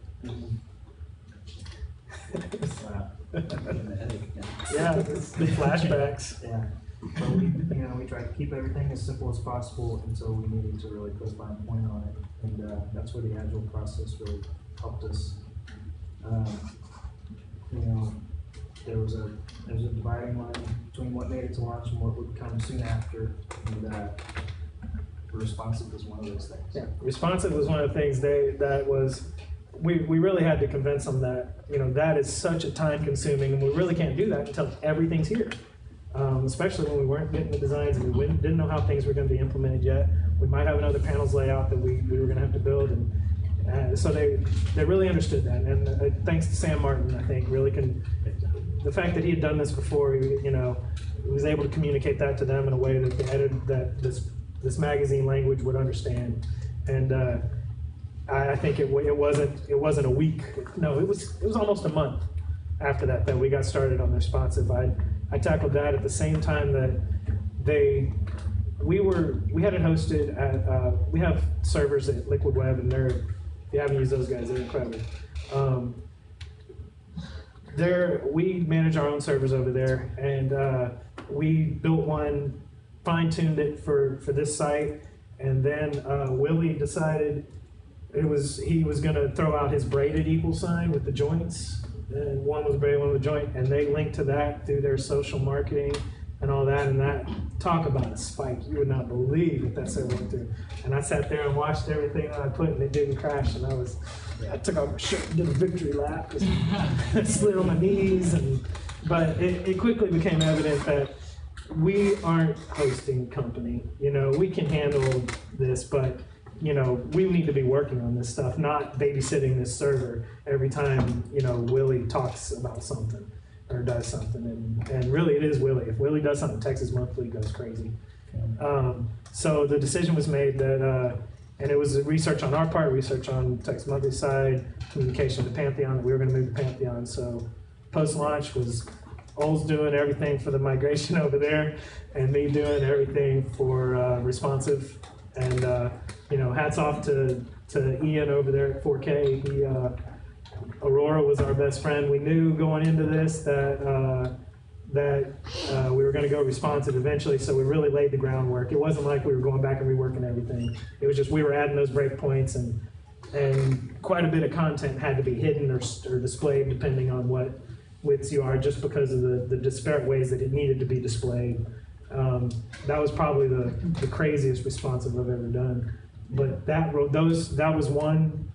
Yeah, it's the flashbacks. Yeah. So we tried to keep everything as simple as possible until we needed to really put a fine point on it, and that's where the agile process really helped us. You know, there was a dividing line between what made it to launch and what would come soon after, and responsive was one of those things. Yeah, responsive was one of the things we really had to convince them that, you know, that is such a time consuming, and we really can't do that until everything's here. Especially when we weren't getting the designs and we didn't know how things were going to be implemented yet. We might have another panels layout that we were going to have to build, and so they really understood that. And thanks to Sam Martin, I think, the fact that he had done this before, he was able to communicate that to them in a way that the editor, that this magazine language would understand. And I think it wasn't a week. No, it was almost a month after that we got started on the responsive. I tackled that at the same time that we had it hosted at, we have servers at Liquid Web, and if you haven't used those guys, they're incredible. We manage our own servers over there, and we built one, fine-tuned it for this site, and then Willie decided he was going to throw out his braided equal sign with the joints, and one was braided, one was joint, and they linked to that through their social marketing and all that, and that, talk about a spike. You would not believe what that server went through. And I sat there and watched everything that I put, and it didn't crash, and I took off my shirt and did a victory lap, just slid on my knees, but it quickly became evident that we aren't hosting company. We can handle this, but we need to be working on this stuff, not babysitting this server every time, Willie talks about something or does something. And really it is Willie. If Willie does something, Texas Monthly goes crazy. So the decision was made that, and it was research on our part, research on Texas Monthly side, communication to Pantheon, that we were going to move to Pantheon. So post-launch was Oles doing everything for the migration over there, and me doing everything for responsive. And hats off to Ian over there at 4K. Aurora was our best friend. We knew going into this that we were going to go responsive eventually, so we really laid the groundwork. It wasn't like we were going back and reworking everything. It was just we were adding those breakpoints, and quite a bit of content had to be hidden or displayed depending on what widths you are, just because of the disparate ways that it needed to be displayed. That was probably the craziest responsive I've ever done. But that was one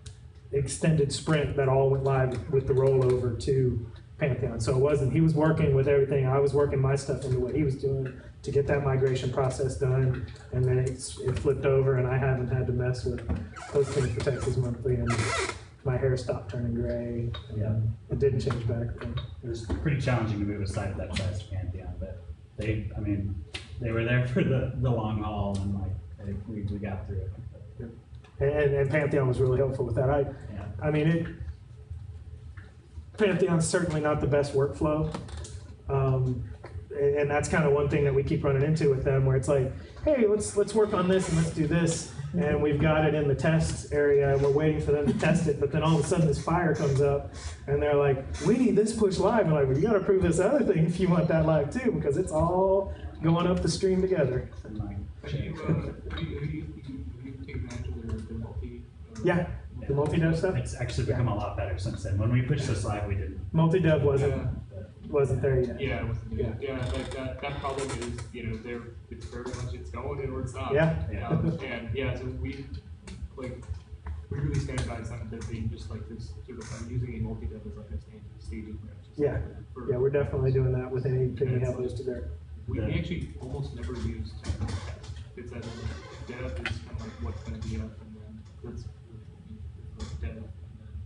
extended sprint that all went live with the rollover to Pantheon. So it wasn't, he was working with everything, I was working my stuff into what he was doing to get that migration process done, and then it flipped over, and I haven't had to mess with hosting for Texas Monthly, and my hair stopped turning gray. It didn't change back then. It was pretty challenging to move a site that size to Pantheon, but they were there for the long haul, and we got through it. And Pantheon was really helpful with that. Pantheon's certainly not the best workflow. And that's kind of one thing that we keep running into with them, where it's like, hey, let's work on this and let's do this. And we've got it in the test area, and we're waiting for them to test it, but then all of a sudden this fire comes up, and they're like, we need this push live. And we're like, well, you gotta prove this other thing if you want that live too, because it's all going up the stream together. Yeah, the multi-dev stuff? It's actually become a lot better since then. When we pushed this live, we didn't. Multi-dev wasn't there yet. Yeah, it wasn't there. Yeah, like that problem is, it's very much it's going or it's not. Yeah. And yeah, so we really standardize on that being just like this sort of using a multi-dev as like a staging branch. Yeah, we're definitely doing that with anything we have hosted there. We actually almost never use technical tests. It's that dev is kind of like what's going to be up, and then that's dev. And then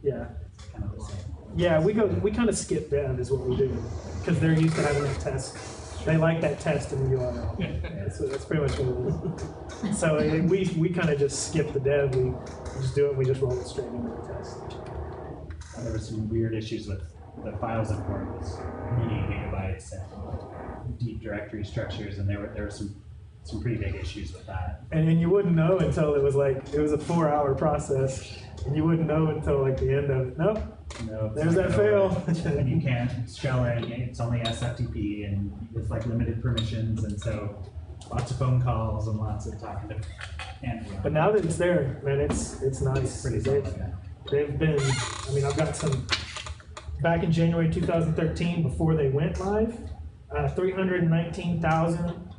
yeah. it's kind of the same. Yeah, we kind of skip dev is what we do, because they're used to having that test. They like that test in the URL. That's pretty much what it is. So we kind of just skip the dev. We just do it. We just roll it straight into the test. There were some weird issues with the files import was many gigabytes and deep directory structures, and there were some pretty big issues with that. And you wouldn't know until it was a 4-hour process, and you wouldn't know until like the end of it. Nope. No, there's that fail. And you can't shell it. It's only SFTP and with like limited permissions, and so lots of phone calls and lots of talking to Andrew. But now that it's there, man, it's nice. It's pretty solid. They've been. I've got some. Back in January 2013, before they went live, 319,000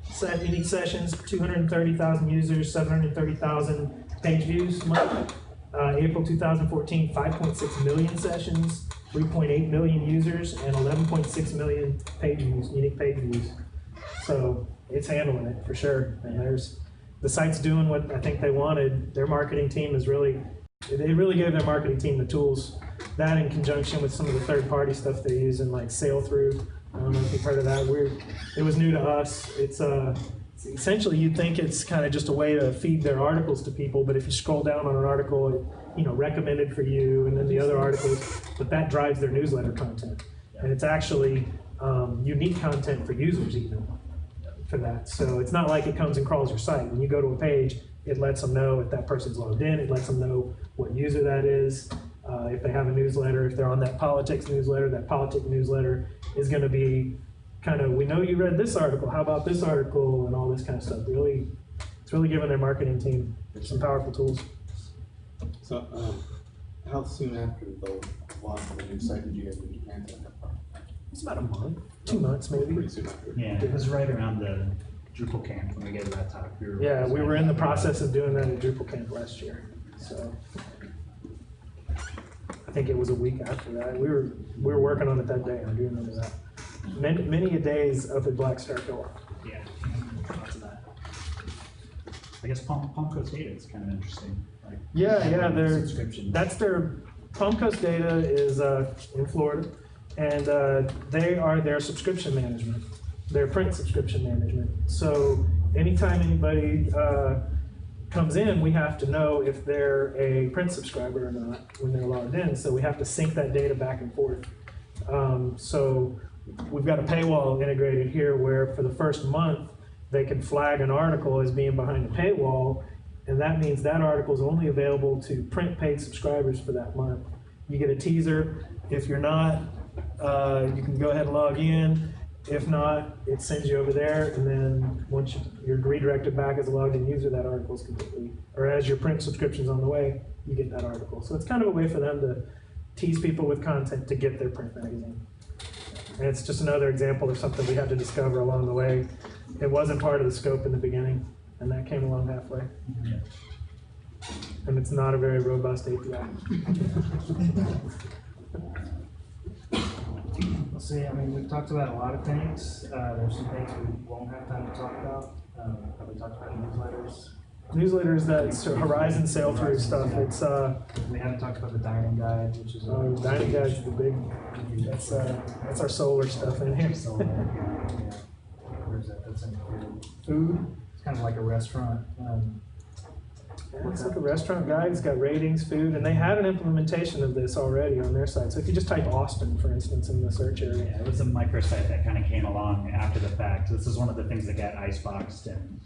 unique sessions, 230,000 users, 730,000 page views a month. April 2014, 5.6 million sessions, 3.8 million users, and 11.6 million page views, unique page views. So it's handling it for sure. And the site's doing what I think they wanted. Their marketing team is they really gave their marketing team the tools. That in conjunction with some of the third-party stuff they use in like Sail Through. I don't know if you've heard of that. It was new to us. It's essentially you'd think it's kind of just a way to feed their articles to people, but if you scroll down on an article, it, recommended for you, and then the other articles, but that drives their newsletter content. And it's actually unique content for users even for that. So it's not like it comes and crawls your site. When you go to a page, it lets them know if that person's logged in, it lets them know what user that is. If they have a newsletter, if they're on that politics newsletter, that politic newsletter is going to be kind of, we know you read this article, how about this article, and all this kind of stuff. Really, it's really giving their marketing team some powerful tools. So, how soon after the launch of the new site did you guys need to plan to that part? It's about a month, 2 months maybe. Pretty soon after. Yeah, it was right around the Drupal camp when we gave that talk. Yeah, we were in the process of doing that at Drupal camp last year. So I think it was a week after that. We were working on it that day. I do remember that. Many a days up at Black Star Door. Yeah, lots of that. I guess Palm Coast Data is kind of interesting. Like, Yeah, subscription. that's their Palm Coast Data is in Florida, and they are their subscription management, their print subscription management. So anytime anybody comes in, we have to know if they're a print subscriber or not when they're logged in. So we have to sync that data back and forth. So we've got a paywall integrated here where for the first month, they can flag an article as being behind a paywall, and that means that article is only available to print paid subscribers for that month. You get a teaser. If you're not, you can go ahead and log in. If not, it sends you over there, and then once you're redirected back as a logged in user, that article is completely, or as your print subscription's on the way, you get that article. So it's kind of a way for them to tease people with content to get their print magazine. And it's just another example of something we had to discover along the way. It wasn't part of the scope in the beginning, and that came along halfway. Yeah. And it's not a very robust API. Let's see, I mean, we've talked about a lot of things. There's some things we won't have time to talk about. Have we talked about newsletters? Newsletters, that's Horizon sell-through stuff. It's we haven't talked about the dining guide, which is dining guide's the big. That's our solar stuff in here. Solar, yeah. Where's that? That's in Food. It's kind of like a restaurant. Yeah, it's like a restaurant guide. It's got ratings, food, and they had an implementation of this already on their site. So if you just type Austin, for instance, in the search area. Yeah, it was a microsite that kind of came along after the fact. This is one of the things that got iceboxed and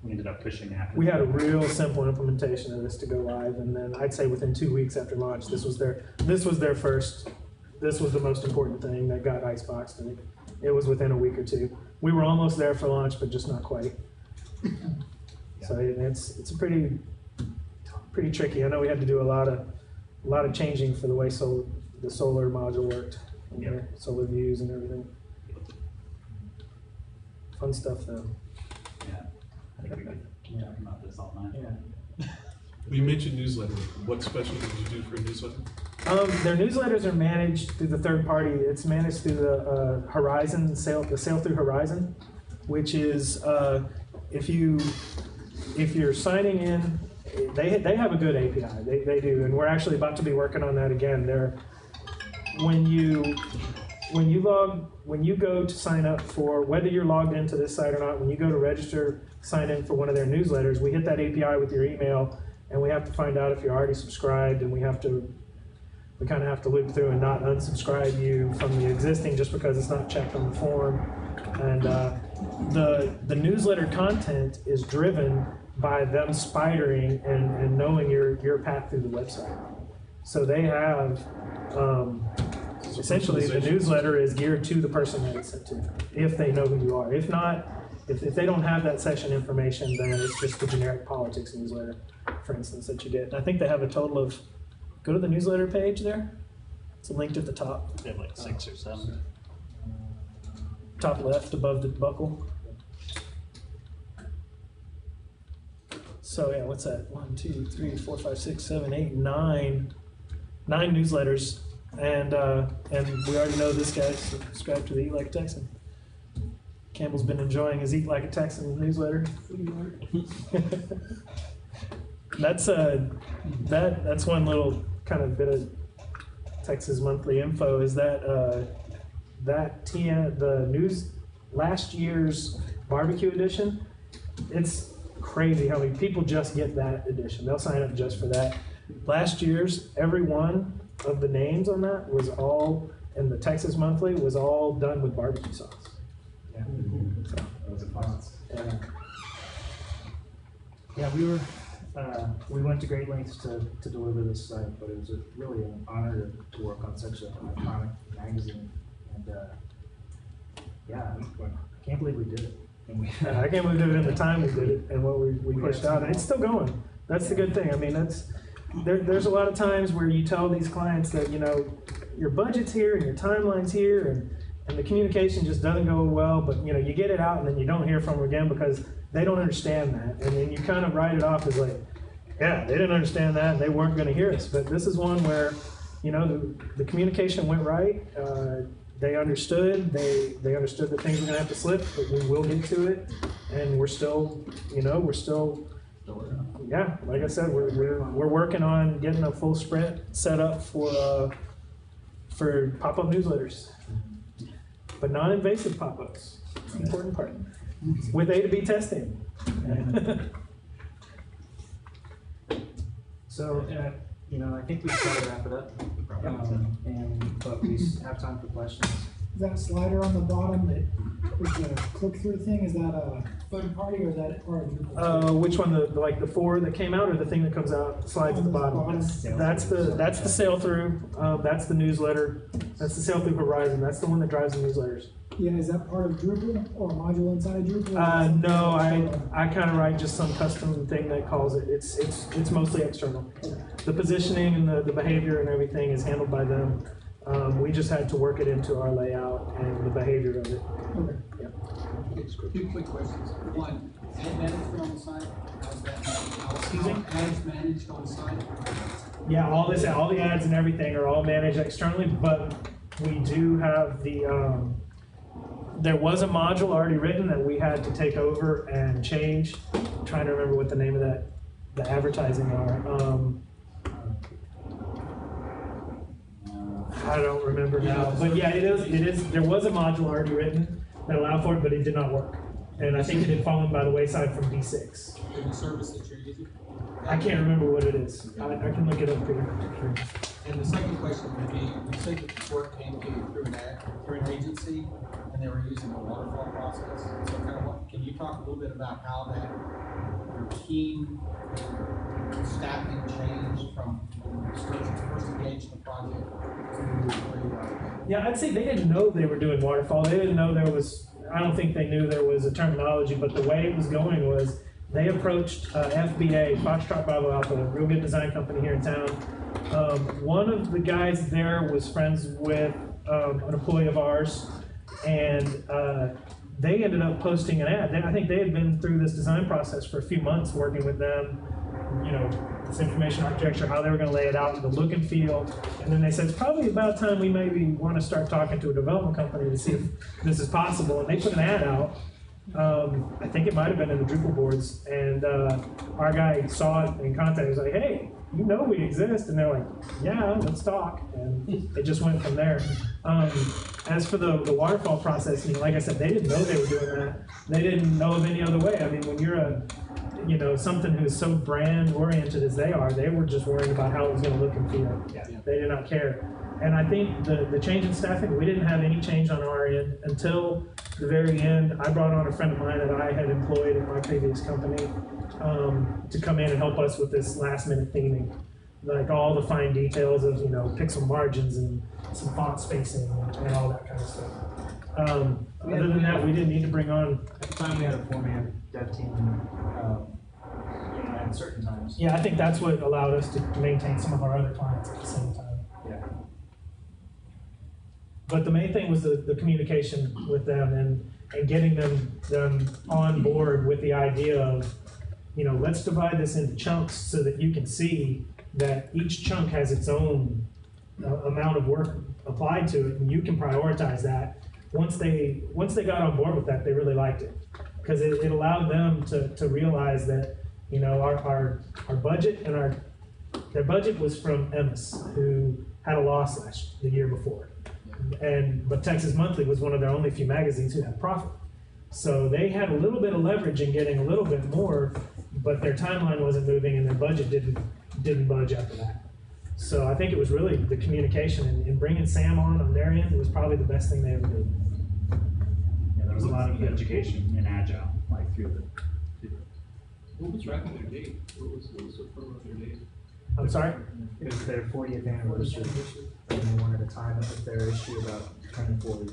we ended up pushing after. We had a real simple implementation of this to go live, and then I'd say within 2 weeks after launch, this was their first. This was the most important thing that got iceboxed, and it was within a week or two. We were almost there for launch, but just not quite. Yeah. So it's a pretty tricky. I know we had to do a lot of changing for the way the solar module worked, and their solar views and everything. Fun stuff though. Yeah, I think we could talk about this all night. Yeah. Well, you mentioned newsletter. What special did you do for a newsletter? Their newsletters are managed through the third party. It's managed through the Horizon the sale through Horizon, which is if you're signing in, they have a good API. They do, and we're actually about to be working on that again. When you go to sign up for, whether you're logged into this site or not, when you go to register, sign in for one of their newsletters, we hit that API with your email, and we have to find out if you're already subscribed, and we kind of have to loop through and not unsubscribe you from the existing just because it's not checked on the form. And the newsletter content is driven by them spidering and knowing your path through the website. So they have, essentially the newsletter is geared to the person that it's sent to, if they know who you are. If not, if they don't have that session information, then it's just the generic politics newsletter, for instance, that you get. And I think they have a total of, go to the newsletter page there. It's linked at the top. They have like 6 or 7. Top left above the buckle. So yeah, what's that? 1, 2, 3, 4, 5, 6, 7, 8, 9 newsletters, and we already know this guy's subscribed to the Eat Like a Texan. Campbell's been enjoying his Eat Like a Texan newsletter. That's one little kind of bit of Texas Monthly info is that the news last year's barbecue edition, it's crazy how many people just get that edition. They'll sign up just for that. Last year's, every one of the names on that was all, in the Texas Monthly, was all done with barbecue sauce. Yeah. So, That was a fun. yeah. Yeah, we went to great lengths to deliver this site, but it was really an honor to work on such an iconic magazine. And yeah, I can't believe we did it. And we, I can't believe we did it in the time we did it and what we pushed out. And it's still going. That's the good thing. I mean, there's a lot of times where you tell these clients that, you know, your budget's here and your timeline's here and the communication just doesn't go well, but you know, you get it out and then you don't hear from them again because they don't understand that. And then you kind of write it off as like, yeah, they didn't understand that and they weren't going to hear us. But this is one where, you know, the communication went right. They understood. They understood that things were going to have to slip, but we will get to it. And we're still, you know, yeah, like I said, we're working on getting a full sprint set up for pop-up newsletters, but non-invasive pop-ups. That's the important part. With A to B testing. So, you know, I think we should try to wrap it up. But we have time for questions. Is that slider on the bottom that is the click-through thing, is that a third party or is that part of Drupal? Which one? Like the 4 that came out, or the thing that comes out slides at the bottom? That's the sail through. That's the newsletter. That's the sail through Horizon. That's the one that drives the newsletters. Yeah, is that part of Drupal or a module inside of Drupal? No, I kind of write just some custom thing that calls it. It's mostly external. The positioning and the behavior and everything is handled by them. We just had to work it into our layout and the behavior of it. Okay. Yeah. Two quick questions. One, ad management on the site. How's that? Excuse me? Ads managed on site. Yeah, all the ads and everything are all managed externally, but we do have the. There was a module already written that we had to take over and change. I'm trying to remember what the name of the advertising are. I don't remember now, but yeah, it is. There was a module already written that allowed for it, but it did not work. And I think it had fallen by the wayside from D6. In the service that you're using? I can't remember what it is. I can look it up here. And the second question would be, you said that the work came to you through an agency, and they were using a waterfall process. So kind of can you talk a little bit about how that your team and staffing changed from when you first engaged in the project to where you are? Yeah, I'd say they didn't know they were doing waterfall. They didn't know there was. I don't think they knew there was a terminology, but the way it was going was they approached FBA, Foxtrot Bravo Alpha, a real good design company here in town. One of the guys there was friends with an employee of ours, and they ended up posting an ad. I think they had been through this design process for a few months working with them, you know, this information architecture, how they were going to lay it out, the look and feel. And then they said, it's probably about time we maybe want to start talking to a development company to see if this is possible. And they put an ad out. I think it might have been in the Drupal boards. And our guy saw it and contacted. He was like, hey, you know we exist. And they're like, yeah, let's talk. And it just went from there. As for the waterfall process, you know, like I said, they didn't know they were doing that. They didn't know of any other way. I mean, when you're something who's so brand oriented as they are, they were just worried about how it was going to look and feel. Yeah. They did not care. And I think the change in staffing, we didn't have any change on our end until the very end. I brought on a friend of mine that I had employed at my previous company to come in and help us with this last minute theming. Like all the fine details of, you know, pixel margins and some font spacing and all that kind of stuff. Other than that, we didn't need to bring on. At the time, we had a 4-man dev team, you know, at certain times. Yeah, I think that's what allowed us to maintain some of our other clients at the same time. Yeah. But the main thing was the communication with them and getting them on board with the idea of, you know, let's divide this into chunks so that you can see that each chunk has its own amount of work applied to it, and you can prioritize that. Once they got on board with that, they really liked it because it allowed them to realize that, you know, our budget and their budget was from Emmis, who had a loss the year before, but Texas Monthly was one of their only few magazines who had profit. So they had a little bit of leverage in getting a little bit more, but their timeline wasn't moving and their budget didn't budge after that. So I think it was really the communication and bringing Sam on their end was probably the best thing they ever did. Yeah, there was a lot of education in Agile, like through the. What was wrapping their date? What was so firm on their date? I'm sorry? It was their 40th anniversary, and they wanted to time it with their issue about turning 40.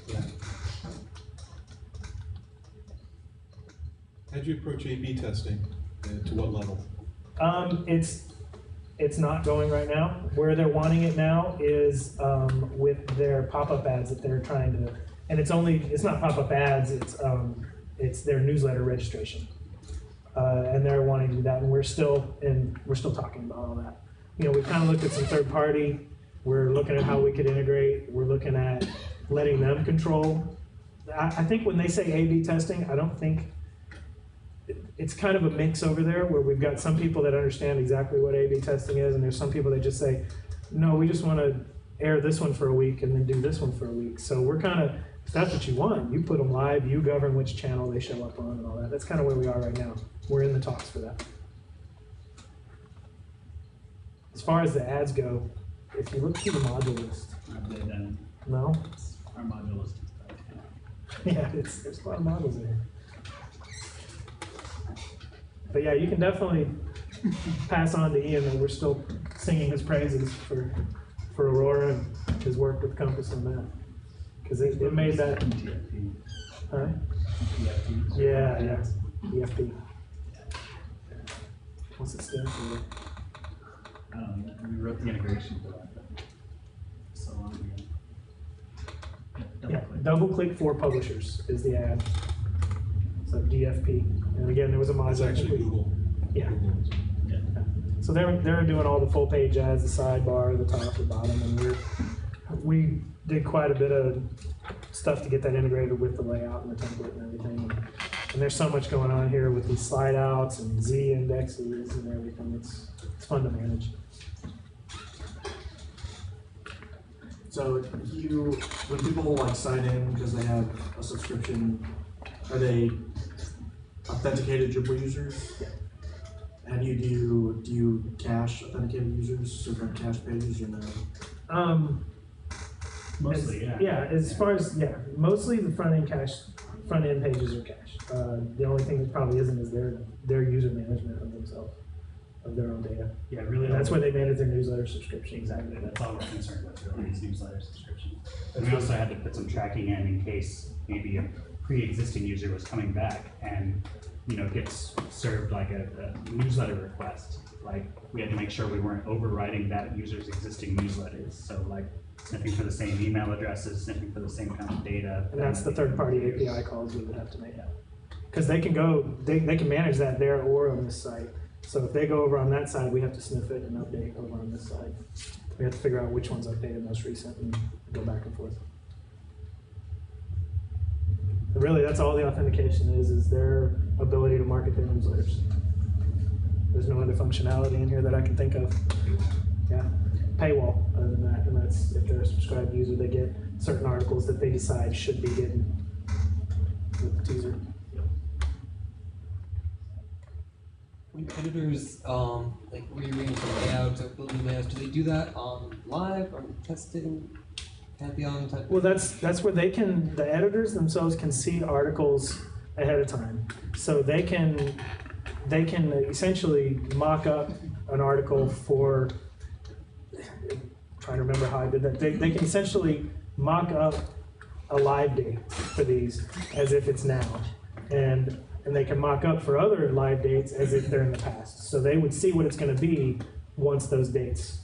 Yeah. How'd you approach A/B testing, and to what level? It's not going right now. Where they're wanting it now is with their pop-up ads that they're trying to, and it's not pop-up ads, it's their newsletter registration. And they're wanting to do that, and we're still talking about all that. You know, we've kind of looked at some third party. We're looking at how we could integrate. We're looking at letting them control. I think when they say A/B testing, I don't think it's kind of a mix over there where we've got some people that understand exactly what A/B testing is, and there's some people that just say, no, we just want to air this one for a week and then do this one for a week. So we're kind of, if that's what you want, you put them live, you govern which channel they show up on and all that. That's kind of where we are right now. We're in the talks for that. As far as the ads go, if you look through the module list, no? Our module list. Yeah, there's a lot of modules in here. But yeah, you can definitely pass on to Ian that we're still singing his praises for Aurora and his work with Compass on that. Because it made that. Huh? Yeah. EFP. What's it stand for? I don't know. We wrote the integration for that, but so long ago. Yeah, double click for publishers is the ad. So DFP. And again, there was a module. It's actually Google. Yeah. Google. Yeah. So they're doing all the full page ads, the sidebar, the top, the bottom, and we did quite a bit of stuff to get that integrated with the layout and the template and everything. And there's so much going on here with these slide outs and Z indexes and everything. It's fun to manage. So when people like sign in because they have a subscription, are they authenticated Drupal users? Yeah. How do you cache authenticated users, so from cache pages or no? Mostly, yeah. Yeah, as far as, mostly the front end pages are cached. The only thing that probably isn't is their user management of themselves, of their own data. Yeah, really. And that's where they manage their newsletter subscription. Exactly. That's all we're concerned with, really, is newsletter subscription. And we also had to put some tracking in case maybe a pre-existing user was coming back and gets served like a newsletter request. Like we had to make sure we weren't overriding that user's existing newsletters. So like sniffing for the same email addresses, sniffing for the same kind of data. And that's the third-party API calls we would have to make. Because they can manage that there or on this site. So if they go over on that side, we have to sniff it and update over on this side. We have to figure out which one's updated most recent and go back and forth. But really, that's all the authentication is their ability to market their newsletters. There's no other functionality in here that I can think of. Yeah, paywall other than that, and that's if they're a subscribed user, they get certain articles that they decide should be getting with the teaser. When editors like rearrange the layouts or building layouts, do they do that on live or testing? Well, that's where the editors themselves can see articles ahead of time, so they can essentially mock up an article for. I'm trying to remember how I did that. They can essentially mock up a live date for these as if it's now, and they can mock up for other live dates as if they're in the past. So they would see what it's going to be once those dates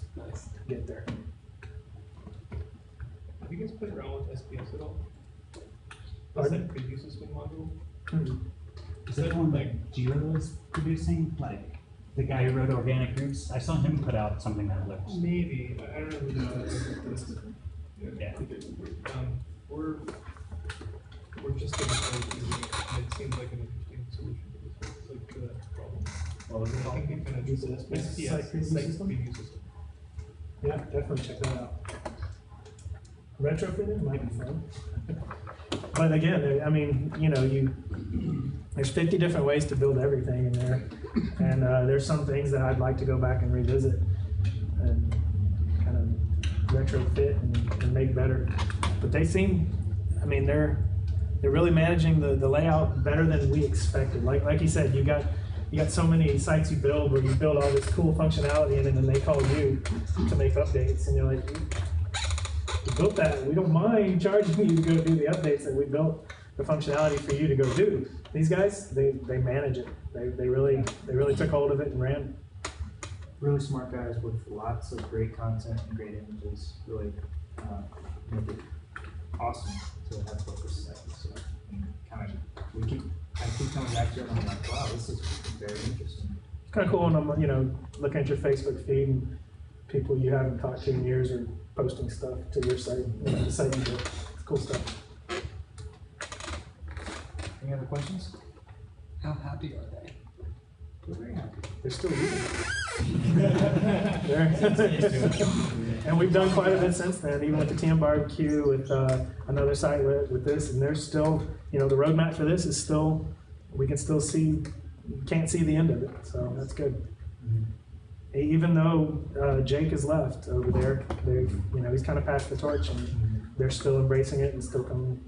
get there. Have you guys played around with SPS at all? Pardon? Is that preview system module? Is that one like Jira was producing? Like the guy who wrote Organic Groups? I saw him put out something that looks. Maybe. I don't know who that is. Yeah. We're just getting started using it, and it seems like an interesting solution to that problem. What was it I called? think we kind of do this. Site preview system? Preview system. Yeah, definitely check that out. Retrofitting might be fun. But again, I mean, you know, there's 50 different ways to build everything in there. And there's some things that I'd like to go back and revisit and kind of retrofit and make better. But they seem, I mean, they're really managing the layout better than we expected. Like you said, you got so many sites you build where you build all this cool functionality in it, and then they call you to make updates, and you're like, we built that. We don't mind charging you to go do the updates that we built the functionality for you to go do. These guys, they manage it. They really took hold of it and ran. Really smart guys with lots of great content and great images. Really make it awesome to have focus sites. So kind of I keep coming back to it, and I'm like, wow, this is very interesting. It's kind of cool when I'm, you know, looking at your Facebook feed and people you haven't talked to in years are posting stuff to your site, you know, the site you built. It's cool stuff. Any other questions? How happy are they? They're very happy. They're still using it. And we've done quite a bit since then, even with the TM Barbecue, with another site with this, and there's still, you know, the roadmap for this is still, we can still see, can't see the end of it, so that's good. Even though Jake has left over there, you know, he's kind of passed the torch, and they're still embracing it and still coming.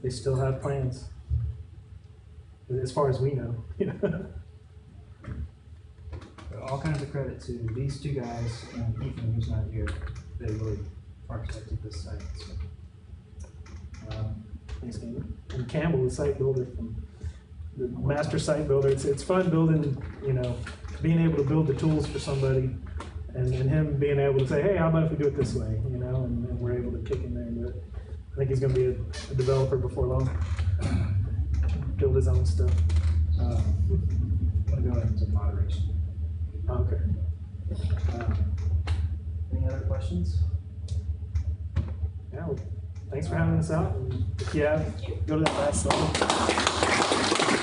They still have plans, as far as we know. All kinds of credit to these two guys and Ethan, who's not here. They really architected this site. So. Thanks, David. And Campbell, the site builder, from the master site builder. It's fun building, you know, being able to build the tools for somebody, and him being able to say, hey, how about if we do it this way, you know, and we're able to kick in there and do it. I think he's going to be a developer before long. Build his own stuff. I'm going to go into moderation. Okay. Any other questions? Yeah, well, thanks for having us out. And if you have, go to that last slide.